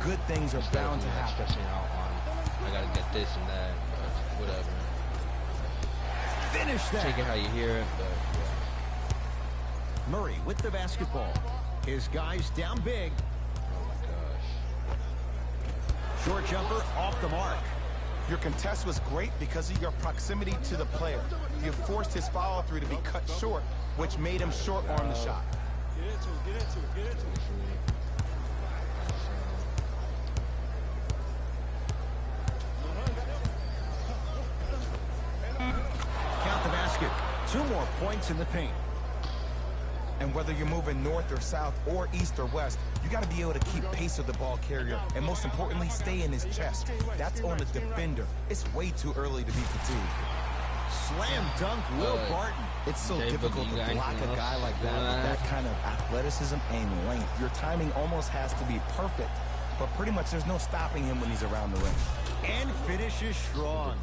good things are bound to happen. Stressing out on I gotta get this and that, but whatever. Finish that. Take it how you hear it, but yeah. Murray with the basketball. His guys down big. Oh my gosh. Short jumper off the mark. Your contest was great because of your proximity to the player. You forced his follow-through to be cut short, which made him short-arm the shot. Get into it, get into it, get into it. Count the basket. 2 more points in the paint. And whether you're moving north or south or east or west, you got to be able to keep pace with the ball carrier and most importantly, stay in his chest. That's on the defender. It's way too early to be fatigued. Slam dunk, Will Barton. It's so difficult to block a guy like that with that kind of athleticism and length. Your timing almost has to be perfect, but pretty much there's no stopping him when he's around the ring. And finishes strong.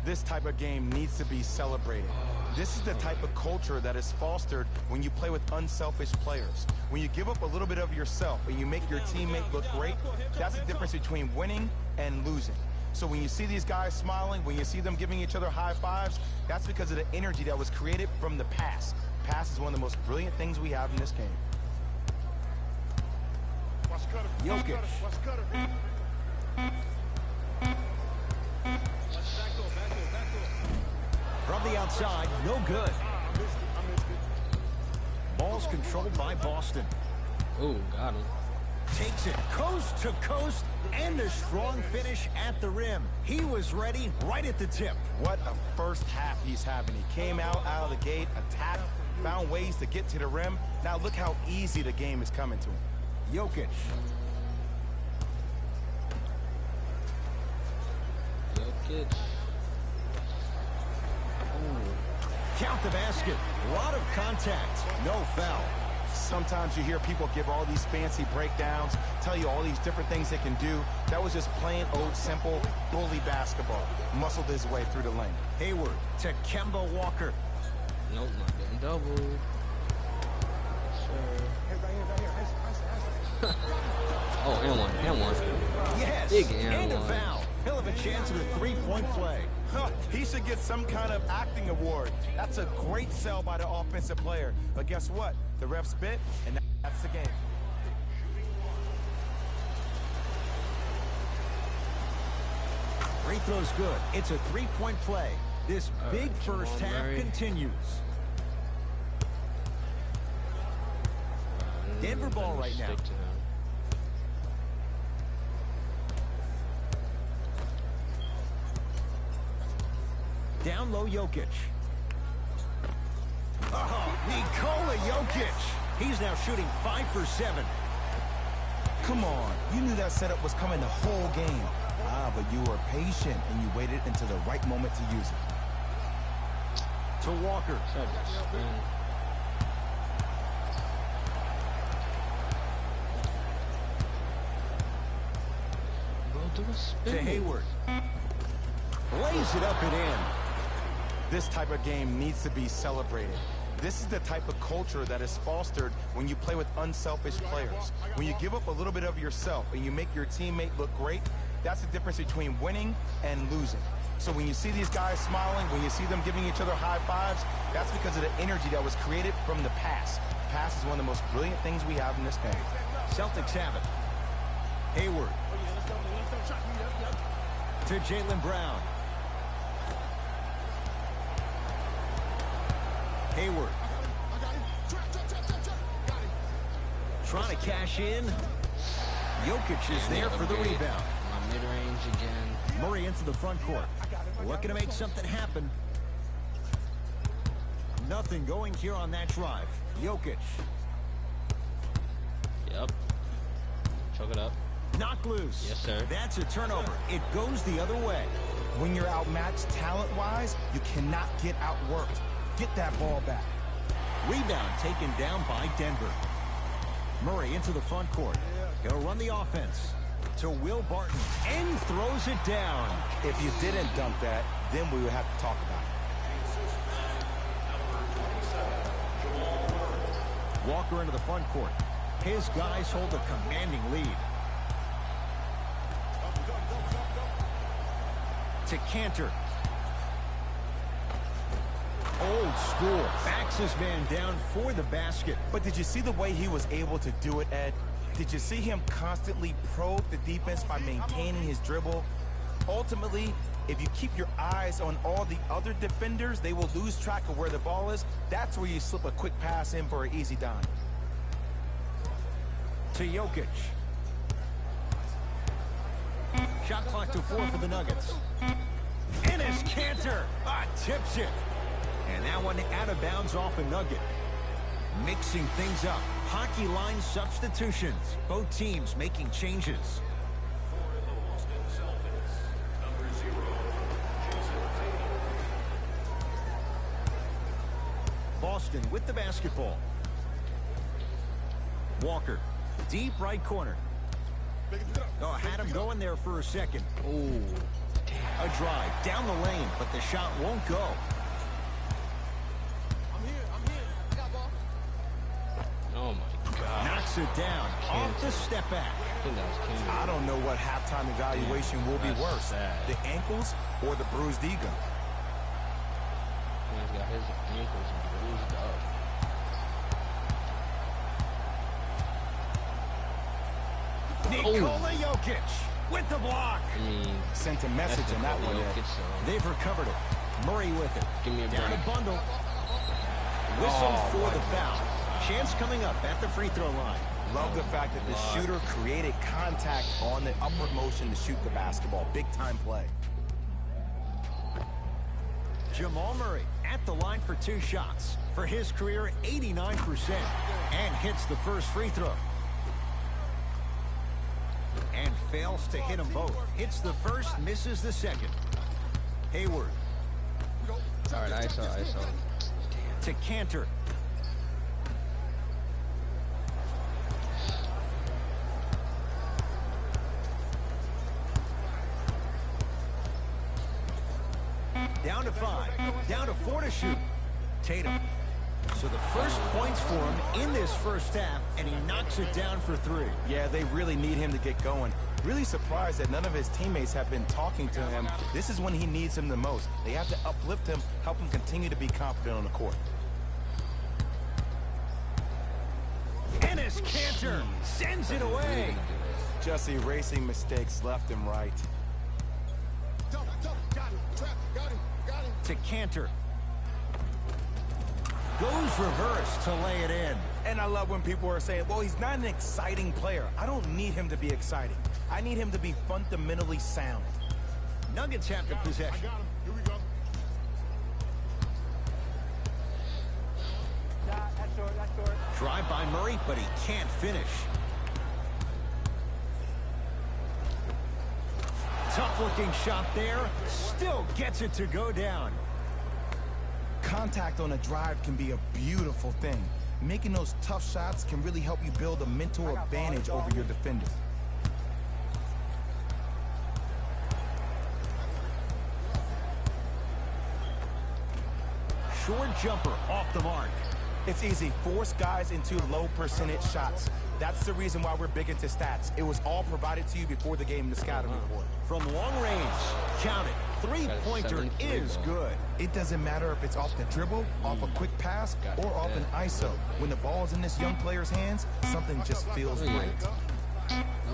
This type of game needs to be celebrated. This is the type of culture that is fostered when you play with unselfish players. When you give up a little bit of yourself and you make your teammate look great, that's the difference between winning and losing. So when you see these guys smiling, when you see them giving each other high fives, that's because of the energy that was created from the pass. Pass is one of the most brilliant things we have in this game. Jokic. From the outside, no good. Ball's controlled by Boston. Oh, got him. Takes it coast to coast and a strong finish at the rim. He was ready right at the tip. What a first half he's having. He came out of the gate, attacked, found ways to get to the rim. Now look how easy the game is coming to him. Jokic. Jokic. Count the basket. A lot of contact. No foul. Sometimes you hear people give all these fancy breakdowns, tell you all these different things they can do. That was just plain old simple bully basketball. Muscled his way through the lane. Hayward to Kemba Walker. Nope, not getting double. Oh, and one. Yes, Big and a foul. He'll have a chance at a three-point play. He should get some kind of acting award. That's a great sell by the offensive player. But guess what? The ref spit, and that's the game. Free throw's good. It's a three-point play. This big first half continues. Denver ball right now. Down low, Jokic. Oh, Nikola Jokic. He's now shooting 5 for 7. Come on. You knew that setup was coming the whole game. But you were patient and you waited until the right moment to use it. To Walker. To Hayward. Lays it up and in. This type of game needs to be celebrated. This is the type of culture that is fostered when you play with unselfish players. When you give up a little bit of yourself and you make your teammate look great, that's the difference between winning and losing. So when you see these guys smiling, when you see them giving each other high fives, that's because of the energy that was created from the pass. Pass is one of the most brilliant things we have in this game. Celtics have it. Hayward. To Jaylen Brown. Hayward. Trying to cash in. Jokic is there for the rebound. My mid-range again. Murray into the front court. Looking to make something happen. Nothing going here on that drive. Jokic. Yep. Choke it up. Knocked loose. Yes, sir. That's a turnover. It goes the other way. When you're outmatched talent-wise, you cannot get outworked. Get that ball back. Rebound taken down by Denver. Murray into the front court. He'll run the offense to Will Barton and throws it down. If you didn't dunk that, then we would have to talk about it. Walker into the front court. His guys hold a commanding lead. To Cantor. Old school. Backs his man down for the basket. But did you see the way he was able to do it, Ed? Did you see him constantly probe the defense by maintaining his dribble? Ultimately, if you keep your eyes on all the other defenders, they will lose track of where the ball is. That's where you slip a quick pass in for an easy dime. To Jokic. Shot clock to 4 for the Nuggets. Enes Kanter tips it. And that one out of bounds off a Nugget. Mixing things up. Hockey line substitutions. Both teams making changes. Boston with the basketball. Walker, deep right corner. Oh, had him going there for a second. Oh, a drive down the lane, but the shot won't go. oh my God. Knocks it down off the step back. I think that was King. I don't know what halftime evaluation will be That's worse, sad. the ankles or the bruised ego. He's got his ankles bruised up. Nikola Jokic with the block. I mean, Sent a message in that one. Jokic, so They've recovered it. Murray with it. give me a Down break. a bundle. Whistle Oh, for my the foul. Chance coming up at the free throw line. Love the fact that the shooter created contact on the upward motion to shoot the basketball. Big time play. Jamal Murray at the line for 2 shots. For his career, 89%. And hits the first free throw. And fails to hit them both. Hits the first, misses the second. Hayward. All right, ISO. To Cantor. Down to 5. Down to 4 to shoot. Tatum. So the first points for him in this first half, and he knocks it down for 3. Yeah, they really need him to get going. Really surprised that none of his teammates have been talking to him. This is when he needs him the most. They have to uplift him, help him continue to be confident on the court. Enes Kanter sends it away. Just erasing mistakes left and right. To Cantor. Goes reverse to lay it in. And I love when people are saying, well, he's not an exciting player. I don't need him to be exciting. I need him to be fundamentally sound. Nuggets have the possession. Here we go. That's short. Drive by Murray, but he can't finish. Tough-looking shot there. Still gets it to go down. Contact on a drive can be a beautiful thing. Making those tough shots can really help you build a mental advantage over your defender. Short jumper off the mark. It's easy. Force guys into low percentage shots. That's the reason why we're big into stats. It was all provided to you before the game in the scouting report. From long range, count it. Three-pointer is good. It doesn't matter if it's off the dribble, off a quick pass, or off an ISO. When the ball's in this young player's hands, something just feels right.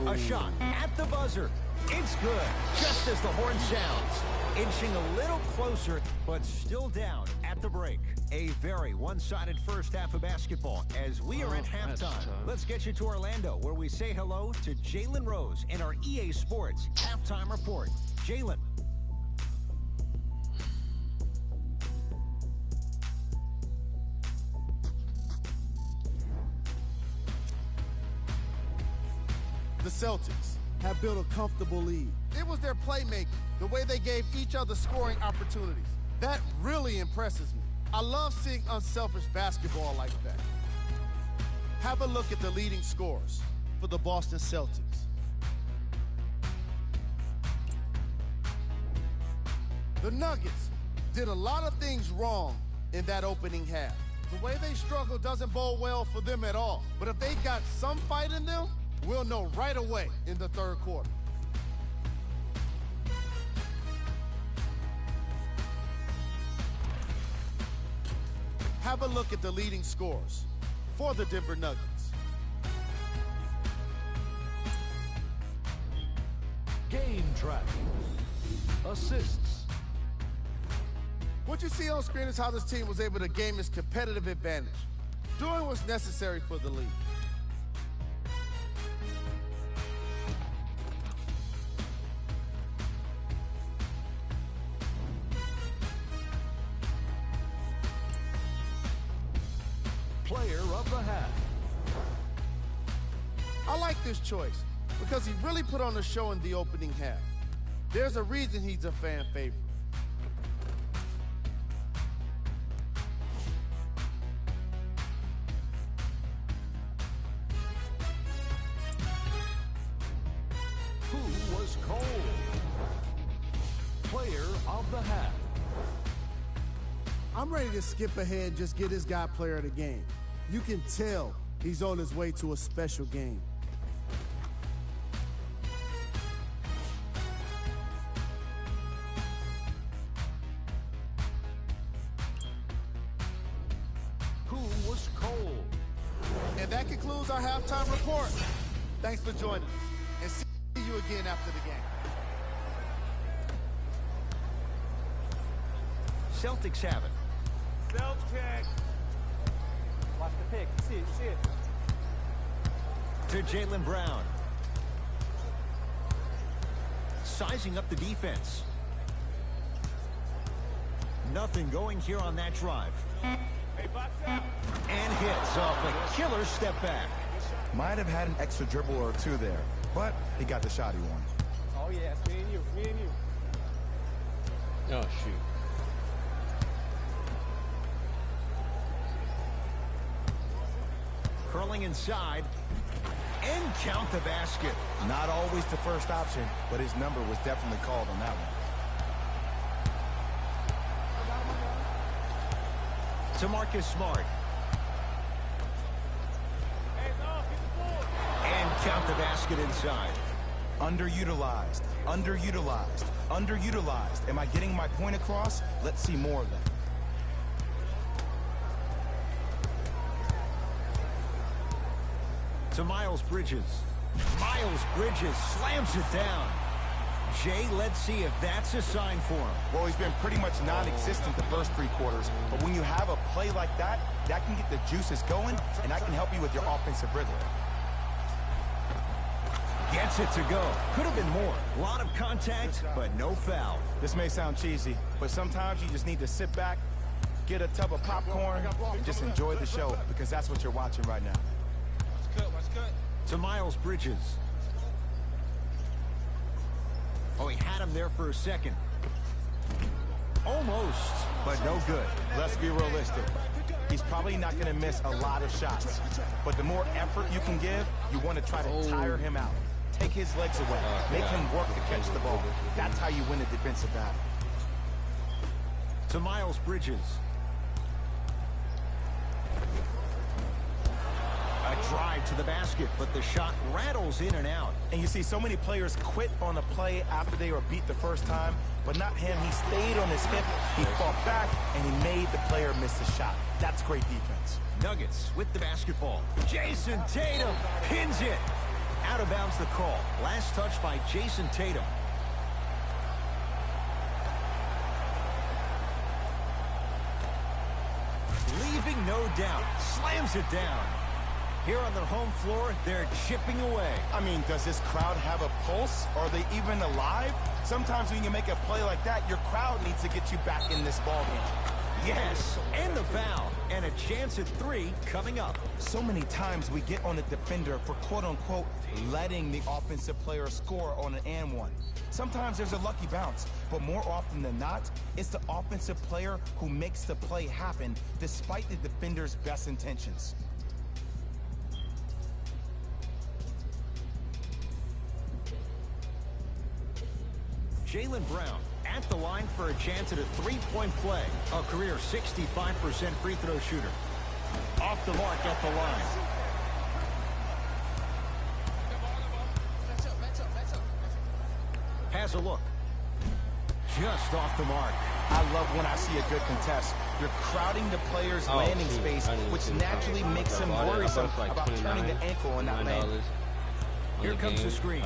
A shot at the buzzer. It's good, just as the horn sounds. Inching a little closer, but still down at the break. A very one-sided first half of basketball as we are at halftime. Let's get you to Orlando, where we say hello to Jalen Rose in our EA Sports Halftime Report. Jalen. The Celtics have built a comfortable lead. It was their playmaking, the way they gave each other scoring opportunities. That really impresses me. I love seeing unselfish basketball like that. Have a look at the leading scorers for the Boston Celtics. The Nuggets did a lot of things wrong in that opening half. The way they struggled doesn't bode well for them at all. But if they got some fight in them, we'll know right away in the third quarter. Have a look at the leading scorers for the Denver Nuggets. Game tracking. Assists. What you see on screen is how this team was able to gain its competitive advantage, doing what's necessary for the lead. Player of the half. I like this choice because he really put on a show in the opening half. There's a reason he's a fan favorite. of the half. I'm ready to skip ahead and just get this guy player of the game. You can tell he's on his way to a special game. Who was cold? And that concludes our halftime report. Thanks for joining us, and see you again after the game. Celtics have it. Celtics. Watch the pick. See it, see it. To Jaylen Brown. Sizing up the defense. Nothing going here on that drive. Hey, box out. And hits off a killer step back. Might have had an extra dribble or two there, but he got the shot he wanted. Oh, yeah, it's me and you, me and you. Oh, shoot. Curling inside. And count the basket. Not always the first option, but his number was definitely called on that one. To Marcus Smart. And count the basket inside. Underutilized, underutilized, underutilized. Am I getting my point across? Let's see more of that. To Miles Bridges. Miles Bridges slams it down. Jay, let's see if that's a sign for him. Well, he's been pretty much non-existent the first 3 quarters, but when you have a play like that, that can get the juices going, and that can help you with your offensive rhythm. Gets it to go. Could have been more. A lot of contact, but no foul. This may sound cheesy, but sometimes you just need to sit back, get a tub of popcorn, and just enjoy the show, because that's what you're watching right now. To Miles Bridges. Oh, he had him there for a second. Almost, but no good. Let's be realistic. He's probably not going to miss a lot of shots. But the more effort you can give, you want to try to tire him out. Take his legs away. Make him work to catch the ball. That's how you win a defensive battle. To Miles Bridges. A drive to the basket, but the shot rattles in and out. And you see so many players quit on a play after they were beat the first time, but not him. He stayed on his hip, he fought back, and he made the player miss the shot. That's great defense. Nuggets with the basketball. Jason Tatum pins it. Out of bounds the call. Last touch by Jason Tatum. Leaving no doubt. Slams it down. Here on the home floor, they're chipping away. I mean, does this crowd have a pulse? Are they even alive? Sometimes when you make a play like that, your crowd needs to get you back in this ball game. Yes, and the foul, and a chance at 3 coming up. So many times we get on the defender for quote-unquote letting the offensive player score on an and one. Sometimes there's a lucky bounce, but more often than not, it's the offensive player who makes the play happen despite the defender's best intentions. Jaylen Brown at the line for a chance at a 3-point play. A career 65% free throw shooter. Off the mark at the line. Has a look. Just off the mark. I love when I see a good contest. You're crowding the player's landing space, which naturally makes him worrisome about turning the ankle on that landing. Here comes the screen.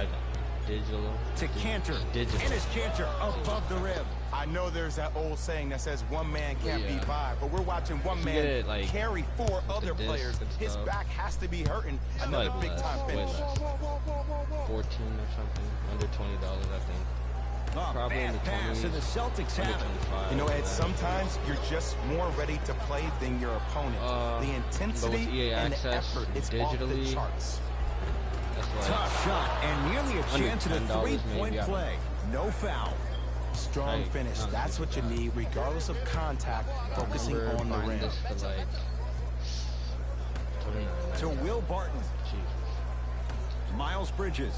Digital. To Cantor. Digital. And it's Cantor above the rim. I know there's that old saying that says one man can't beat 5, but we're watching one man carry 4 other players. His back has to be hurting. Another big-time finish. 14 or something. Under $20, I think. Probably in the 20s. And the Celtics have it. You know, Ed, sometimes you're just more ready to play than your opponent. The intensity and the effort is off the charts. Tough shot and nearly a chance at a 3-point play. No foul. Strong finish. That's what you need, regardless of contact, focusing on the rim. To Will Barton. Miles Bridges.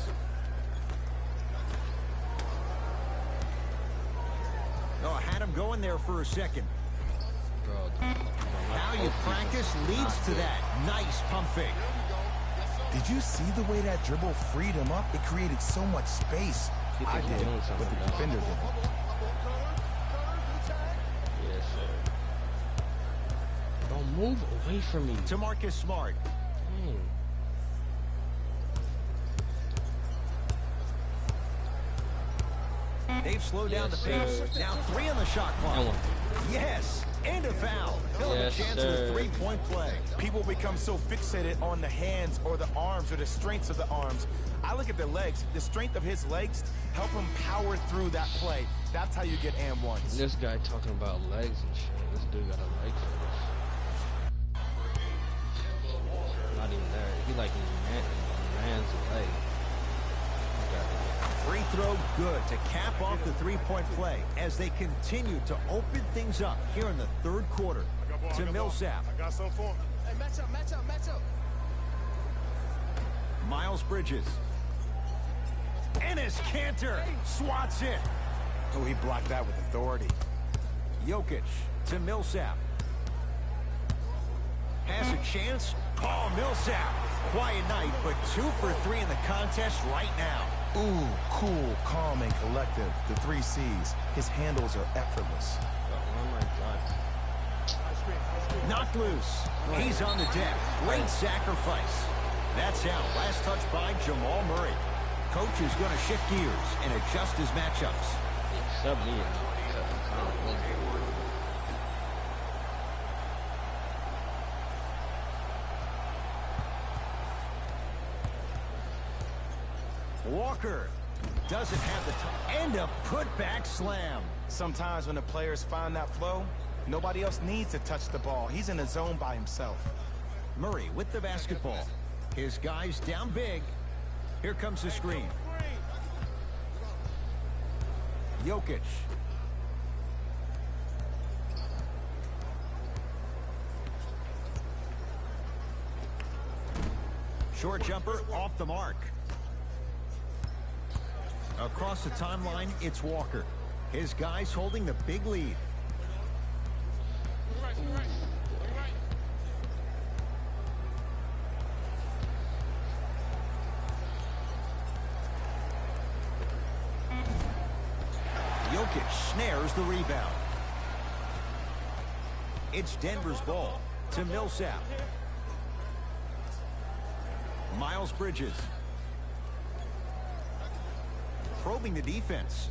him going there for a second. Bro, How you practice leads to that. Nice pump fake. Did you see the way that dribble freed him up? It created so much space. I did, but the defender didn't. Yes, sir. Don't move away from me. To Marcus Smart. Dang. They've slowed down the pace. Now 3 on the shot clock. Yes, and a foul. He'll have a chance at a 3-point play. People become so fixated on the hands or the arms or the strengths of the arms. I look at the legs. The strength of his legs help him power through that play. That's how you get and ones. This guy talking about legs and shit. This dude got a leg for this. Not even there. He like man's leg. Free throw good to cap off the 3-point play as they continue to open things up here in the third quarter. To Millsap. I got some for him. Hey, match up, match up, match up. Miles Bridges. Enes Kanter swats it. Oh, he blocked that with authority. Jokic to Millsap. Has a chance. Oh, Millsap. Quiet night, but 2 for 3 in the contest right now. Ooh, cool, calm, and collective. The 3 C's. His handles are effortless. Oh my God. Knocked loose. He's on the deck. Great sacrifice. That's out. Last touch by Jamal Murray. Coach is going to shift gears and adjust his matchups. Sub me. Walker doesn't have the time. And a putback slam. Sometimes when the players find that flow, nobody else needs to touch the ball. He's in a zone by himself. Murray with the basketball. His guys down big. Here comes the screen. Jokic. Short jumper off the mark. Across the timeline, it's Walker. His guys holding the big lead. Jokic snares the rebound. It's Denver's ball to Millsap. Miles Bridges. Probing the defense.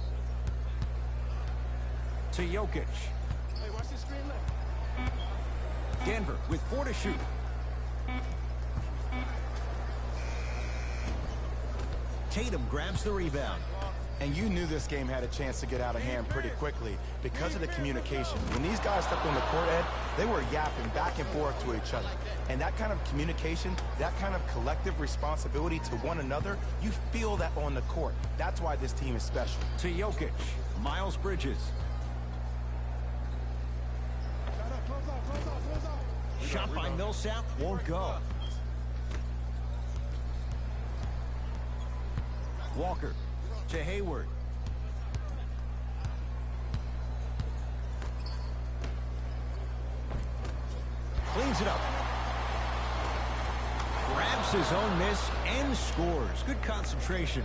To Jokic. Hey, watch this screen left. Denver with 4 to shoot. Tatum grabs the rebound. And you knew this game had a chance to get out of hand pretty quickly because of the communication. When these guys stepped on the court, Ed, they were yapping back and forth to each other. And that kind of communication, that kind of collective responsibility to one another, you feel that on the court. That's why this team is special. To Jokic, Miles Bridges. Shot by Millsap won't go. Walker to Hayward. Cleans it up. Grabs his own miss and scores. Good concentration.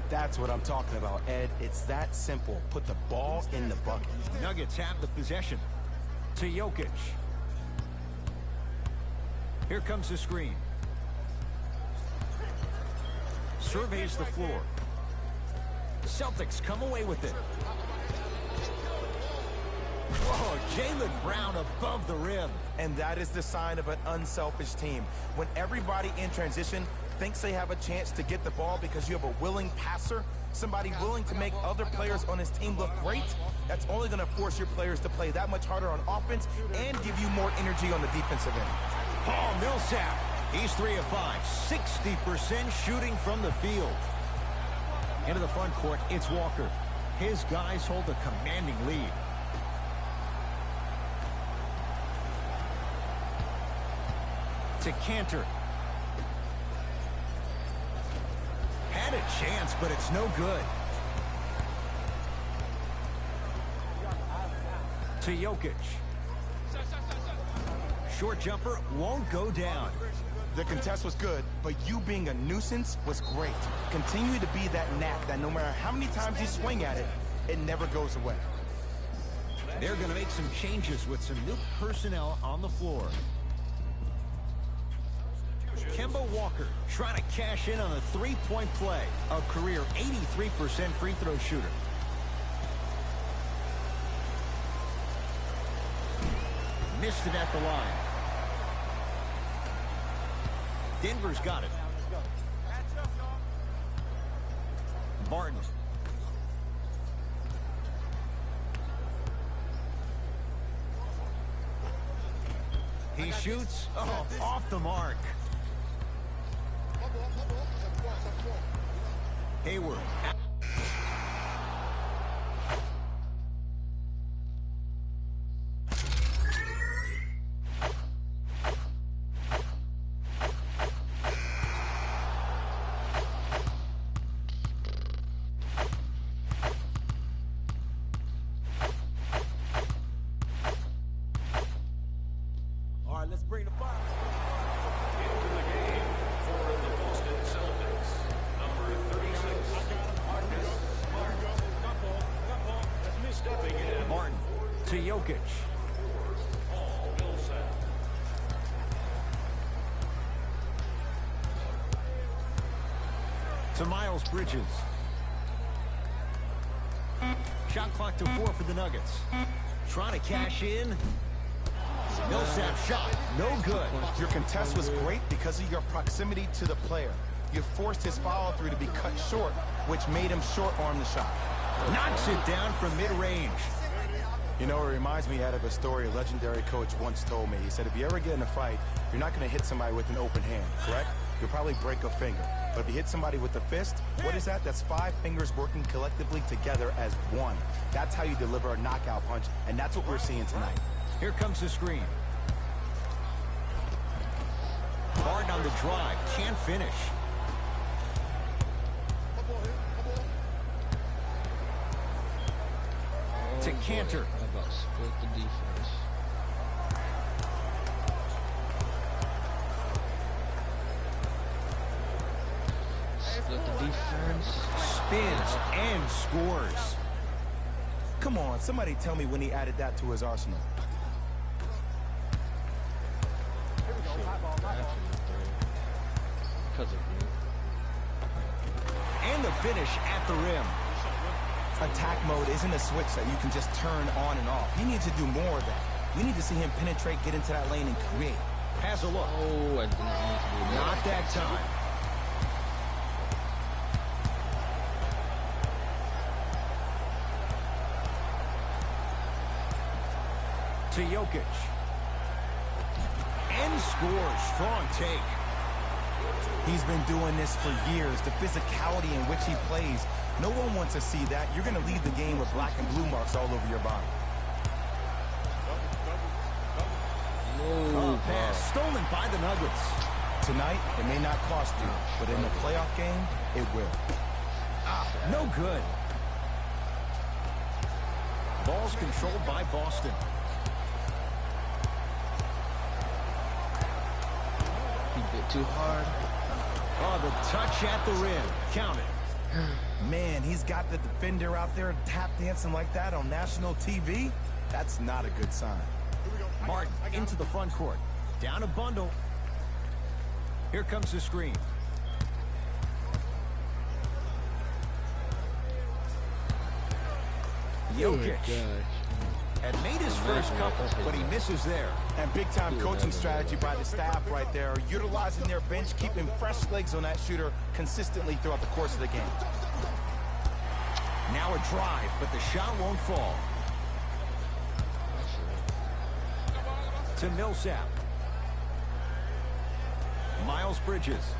That's what I'm talking about, Ed. It's that simple. Put the ball in the bucket. Nuggets have the possession. To Jokic. Here comes the screen. Surveys the floor. Celtics come away with it. Whoa, Jaylen Brown above the rim. And that is the sign of an unselfish team. When everybody in transition thinks they have a chance to get the ball because you have a willing passer, somebody willing to make other players on his team look great, that's only going to force your players to play that much harder on offense and give you more energy on the defensive end. Paul Millsap. He's 3 of 5. 60% shooting from the field. Into the front court, it's Walker. His guys hold a commanding lead. To Kanter. Had a chance, but it's no good. To Jokic. Short jumper won't go down. The contest was good, but you being a nuisance was great. Continue to be that knack that no matter how many times you swing at it, it never goes away. They're going to make some changes with some new personnel on the floor. Kemba Walker trying to cash in on a three-point play. A career 83% free throw shooter. Missed it at the line. Denver's got it. Barton. He shoots. Oh, off the mark. Hayward. Let's bring the fire. Into the game for the Boston Celtics, number 36, Marcus Smart. Stepping in. Martin to Jokic. Paul Millsap. To Miles Bridges. Shot clock to 4 for the Nuggets. Trying to cash in. Millsap shot, no good. Your contest was great because of your proximity to the player. You forced his follow-through to be cut short, which made him short-arm the shot. Knocks it down from mid-range. You know, it reminds me out of a story a legendary coach once told me. He said, if you ever get in a fight, you're not going to hit somebody with an open hand, correct? You'll probably break a finger. But if you hit somebody with a fist, what is that? That's 5 fingers working collectively together as one. That's how you deliver a knockout punch, and that's what we're seeing tonight. Here comes the screen. Barton on the drive, can't finish. To Cantor. How about split the defense? Split the defense. Spins and scores. Come on, somebody tell me when he added that to his arsenal. Because of me. And the finish at the rim. Attack mode isn't a switch that you can just turn on and off. He needs to do more of that. We need to see him penetrate, get into that lane, and create. Has a look. Oh, I didn't need to do that. Not that time. To Jokic. And scores. Strong take. He's been doing this for years. The physicality in which he plays. No one wants to see that. You're going to leave the game with black and blue marks all over your body. Oh, pass stolen by the Nuggets. Tonight, it may not cost you, but in the playoff game, it will. No good. Ball's controlled by Boston. He bit too hard. Oh, the touch at the rim. Count it. Man, he's got the defender out there tap dancing like that on national TV. That's not a good sign. Martin into the front court. Down a bundle. Here comes the screen. Jokic had made his first couple, but he misses there. And big-time coaching strategy by the staff right there, utilizing their bench, keeping fresh legs on that shooter consistently throughout the course of the game. Now a drive, but the shot won't fall. To Millsap. Miles Bridges.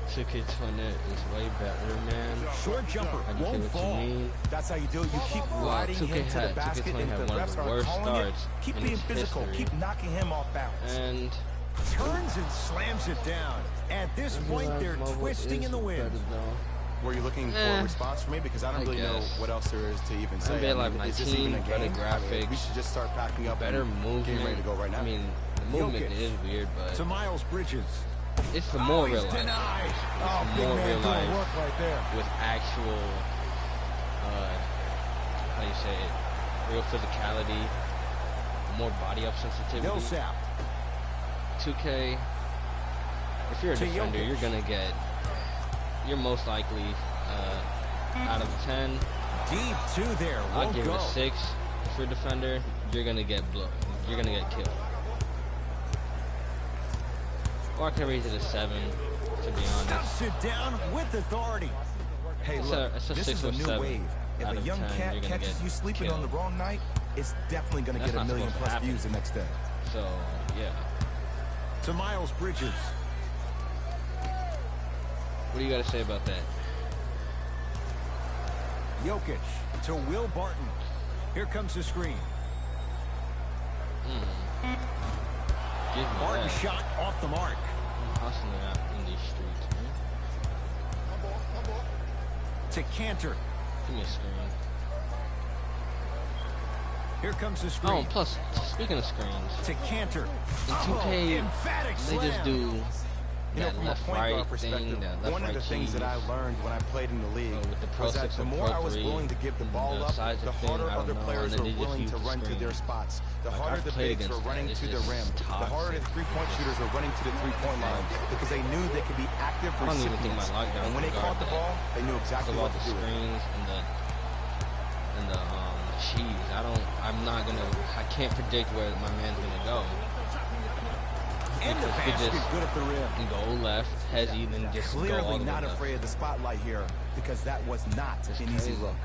Jokic on that is way better, man. Short jumper won't fall. That's how you do it. You keep riding him to the basket, and if the refs are calling it, keep being physical. Keep knocking him off balance. And turns and slams it down. At this point, they're twisting in the wind. Were you looking for a response from me? Because I don't really know what else there is to even say. Like my is this even team, a better game? graphics, We should just start packing up better and movement. getting ready to go right now. I mean, the movement Jokic is weird, but to Miles Bridges. it's the more real life. Denied. Oh, It's big more man real doing life work right there. with actual, how you say it, real physicality, more body up sensitivity. Millsap. 2K, if you're a To defender, Jokic. you're gonna get, you're most likely, out of 10, Deep two there. I'll Won't give it go. a 6. If you're a defender, you're gonna get you're gonna get killed. Or I can raise it to 7, to be honest. Stuffs it down with authority. Hey, It's look, a this 6 is a or new 7 wave. If out a of young 10, cat you're gonna catches get you sleeping on the killed. wrong night, it's definitely going to That's get a not million supposed to plus happen. views the next day. So, yeah. To Miles Bridges. What do you got to say about that? Jokic to Will Barton. Here comes the screen. Give me Barton that. shot off the mark. I'm hustling out in these streets, man. To Cantor. Give me a screen. Here comes the screen. Oh, plus, speaking of screens, To Cantor. in 2K, emphatic they just slam. do You know, that from a left point guard right perspective, thing, that left one of right the things that I cheese. learned when I played in the league with the Pro was that 6 the and more Pro I was 3, willing to give the ball the up, size the of thing, harder I don't other know, players and then were they just willing use to the run to screen. their spots. The Like, harder I've the played bigs were against running that. to It's the just rim. The harder the toxic. three-point shooters were running to the three-point line because they knew they could be active I don't even think recipients. my lockdown And when they can caught guard the that. ball, they knew exactly Because of all what the to do. screens and the cheese. I'm not gonna, I can't predict where my man's gonna go. And the Because he basket just good at the rim. can go left, hezzy, then just go all Clearly the way not left. afraid of the spotlight here because that was not It's an easy crazy. look.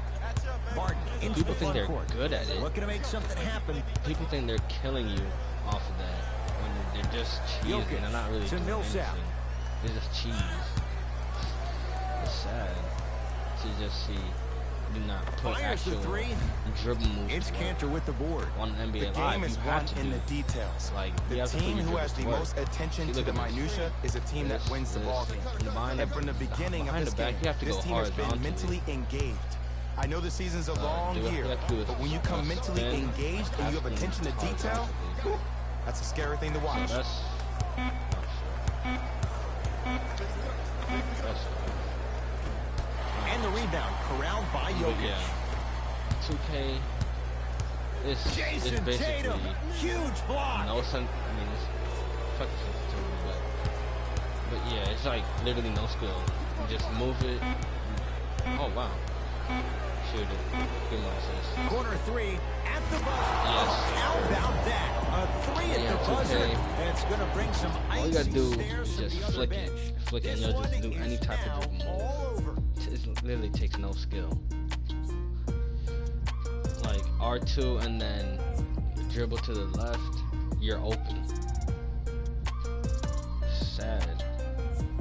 Barton into People the think front they're court. good at it. Looking to make something happen. People think they're killing you off of that when they're just cheesing. Jokic They're not really to doing Millsap. anything. They're just cheese. It's sad to just see do not put Fires the actual three. dribble moves It's to work. Cantor with the board. On The NBA game Live, is you won have to in do. the details. Like, you The have to put team your who has dribbles the to work. most attention You to look the at this. minutia is a team that wins the ball game. From the behind And from the beginning of behind this the back, game, you have to this go team has been horizontally. mentally engaged. I know the season's a long do it. year, You have to do it but when you come mentally spin, engaged and you have half attention to spin, detail, horizontally. that's a scary thing to watch. That's And the rebound corralled by Jokic. yeah. 2K is Jason basically Tatum, huge block. no sense. I mean, it's fucking sensitivity, but yeah, it's like literally no skill. You just move it. Oh wow, shoot it. Give him assist. Corner three at the buzzer. Yes. How about that? A three at Yeah, the buzzer. 2K. That's going to bring some All you gotta icy do stares is from just the other flick bench. it, flick it, and This you'll just one do any is type now of dribble move. all over. It literally takes no skill. Like R2 and then dribble to the left, you're open. Sad.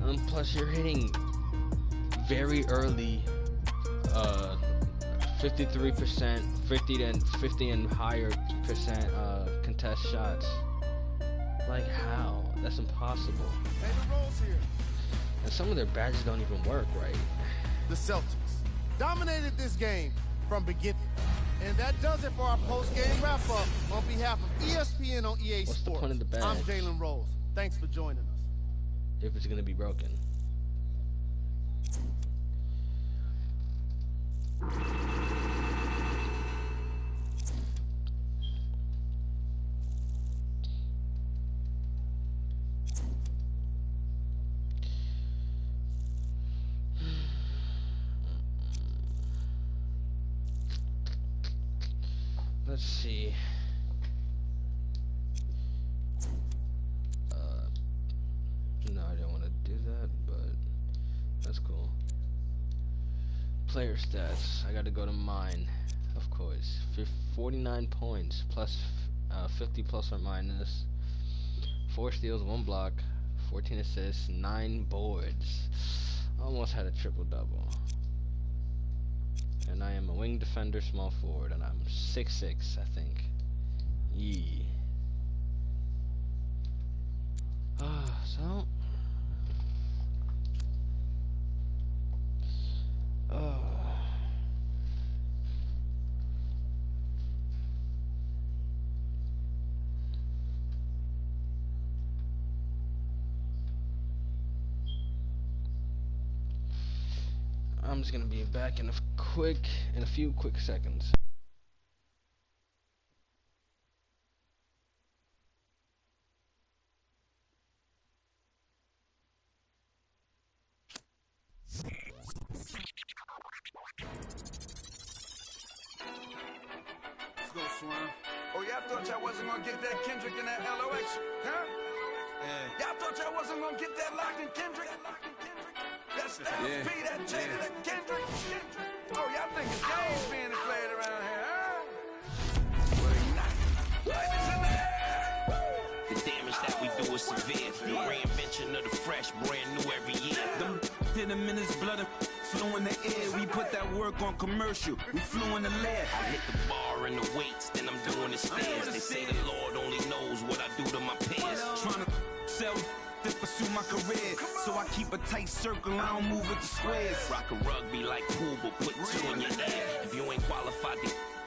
And plus you're hitting very early 53%, 50 and higher percent contest shots. Like how? That's impossible. And some of their badges don't even work right. The Celtics dominated this game from beginning. And that does it for our post-game wrap-up. On behalf of ESPN on EA What's the Sports, point of the badge? I'm Jalen Rose. Thanks for joining us. If it's gonna be broken. Let's see. No, I don't want to do that, but that's cool. Player stats. I got to go to mine, of course. 49 points plus 50 plus or minus. 4 steals, 1 block, 14 assists, 9 boards. Almost had a triple double. And I am a wing defender, small forward, and I'm 6'6", I think. Yee. So. I'm just gonna be back in a few quick seconds. Let's go, Swan. Oh, y'all thought y'all wasn't gonna get that Kendrick and that LOX, huh? Yeah. Y'all thought y'all wasn't gonna get that Locked and Kendrick? That Styles P, that Jada, that Kendrick. Oh, y'all think it's games being played around here, huh? Well, they not. Ladies in there! The damage that we do is severe. The reinvention of the fresh, brand new every year. Them hit him in his blood, flew in the air. We put that work on commercial. We flew in the lab. I hit the bar and the weights, then I'm doing the stairs. They say the Lord only knows what I do to my peers. Trying to sell to pursue my career, so I keep a tight circle, I don't move with the squares. Rock a rugby like pool, but put two in your ear. If you ain't qualified,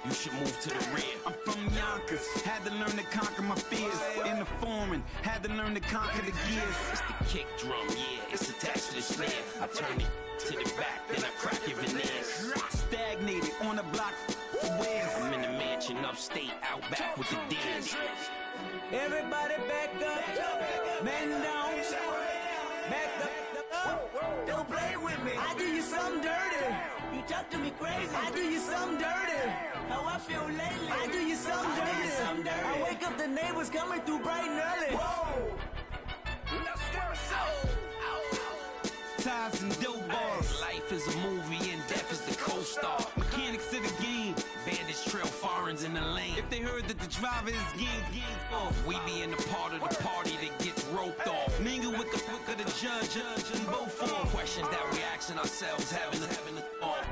you should move to the rear. I'm from Yonkers, had to learn to conquer my fears. In the foreign, had to learn to conquer the gears. It's the kick drum, yeah, it's attached to the snare. I turn it to the back, then I crack your veneers. Stagnated on the block for wears. I'm in the mansion upstate, out back with the deers. Everybody back up, man down, back up, don't play with me. I do you something dirty, you talk to me crazy. I do you something dirty, how I feel lately. I do you something dirty, I wake up the neighbors coming through bright and early. Whoa, ties and dope bars. Life is a movie and death is the co-star. Mechanics of the game. Bandits trail foreigns in the lane. If they heard that the driver is gang off, we be in the part of the party that gets roped off. Mingle with the book of the judge and both for questions that we asking ourselves, having a thought.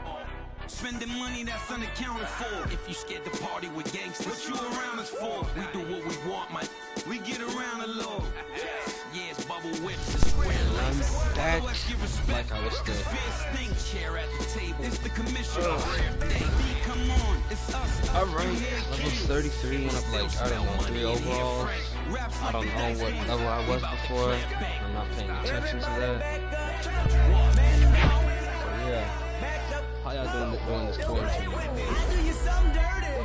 Spending money that's unaccounted for. If you scared to party with gangsters, what you around us for? We do what we want, man. We get around a little. Yeah, it's bubble whips and square laces. Like I was still. Chair at the table. It's the commission. Come on, it's us. Alright, level 33 went up like, I don't know, 3 overall. I don't know what level I was before. I'm not paying attention to that. So yeah. How y'all doing this quarantine? I do you something dirty,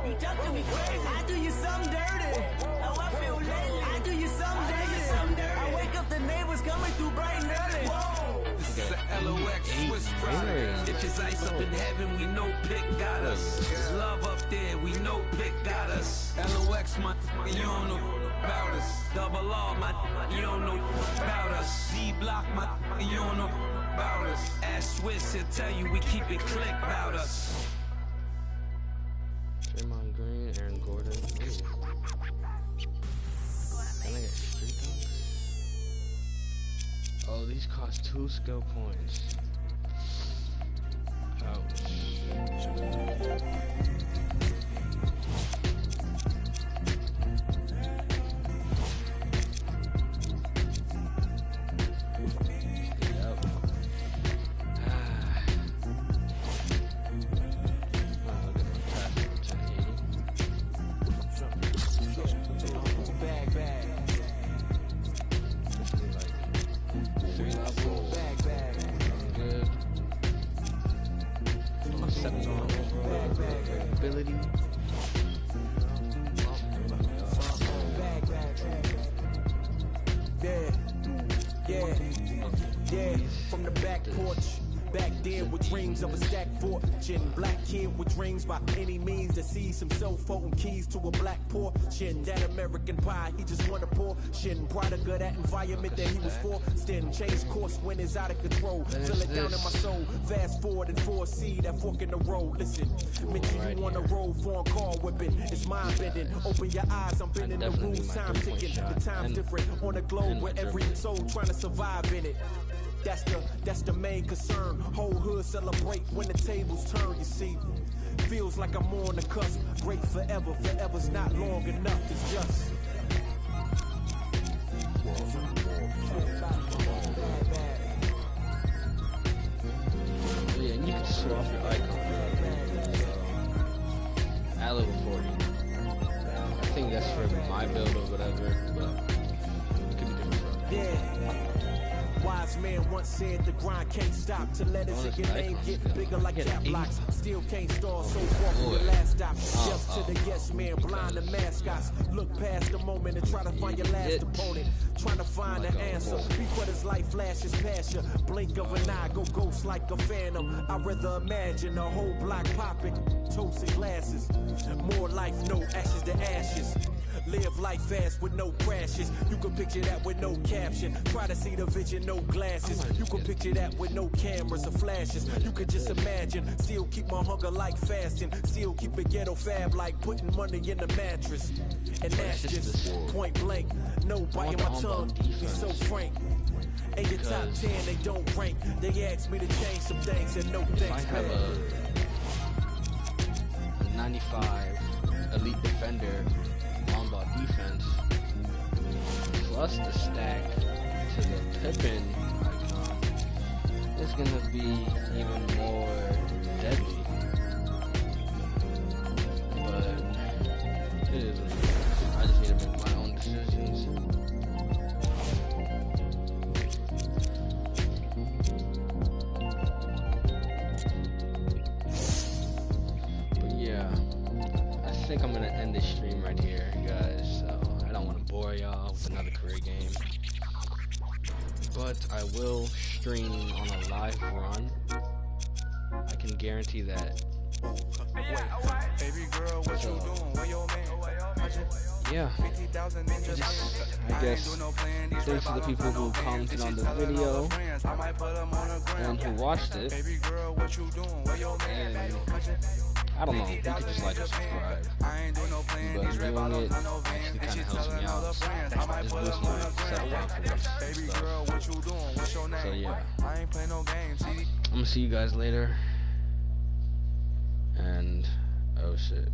you talk to me crazy. I do you something dirty, how I feel lately. I do you something dirty, I wake up the neighbors coming through bright and early. This is the LOX Swiss product. If it's ice up in heaven, we know Pick got us. There's love up there, we know Pick got us. LOX, my you don't know about us. Double R, my you don't know about us. D-Block, my you don't know about us. Ask Swiss, he'll tell you we keep it click about us. Draymond Green, Aaron Gordon. Ooh. And I got 3 dunks. Oh, these cost 2 skill points. Ouch. From the back porch, back there with dreams of a stacked fortune. Black kid with dreams by any means to seize some cell-phone keys to a black portion. That American pie, he just want a portion. Product of that environment that he was forced in. Change course when it's out of control. Feel it down in my soul. Fast forward and foresee that fork in the road. Listen, mention you on the road, foreign car whipping. It's mind bending. Open your eyes, I'm bending the rules. Time ticking. The time's different on the globe where every soul trying to survive in it. That's the main concern. Whole hood celebrate when the tables turn, you see. Feels like I'm on the cusp. Great forever, forever's not long enough, it's just Yeah, and you can swap your icon. At level 40. I think that's for my build or whatever, but it could be different for others. Wise man once said the grind can't stop to let us in your name get bigger like cap blocks. Still can't stall, so far from your last stop. Yes to the yes man, blind to mascots. Look past the moment and try to find your last opponent. Trying to find an answer before this life flashes past you. Blink of an eye, go ghost like a phantom. I'd rather imagine a whole block popping, toasted glasses. More life, no ashes to ashes. Live life fast with no crashes. You can picture that with no caption. Try to see the vision, no glasses. You can picture that with no cameras or flashes. You could just imagine. Still keep my hunger like fasting. Still keep a ghetto fab like putting money in the mattress. And that's just point blank. No biting my tongue. Be so frank. In your top 10, they don't rank. They asked me to change some things and no thanks. If I have a 95 elite defender on ball defense plus the stack to the Pippin icon, it's gonna be even more deadly. But it is what it is. I just need to make my own decisions. But yeah, I think I'm gonna end this stream right here, guys. So I don't want to bore y'all with another career game, but I will stream on a live run. I can guarantee that. Baby girl, what you doing? Where your man? Yeah, I guess thanks to the people who commented on the video and who watched it. And I don't know, you could just like and subscribe. But doing it actually kind of helps me out. Just boosts my self-confidence and stuff. So yeah, I'm gonna see you guys later. And oh shit.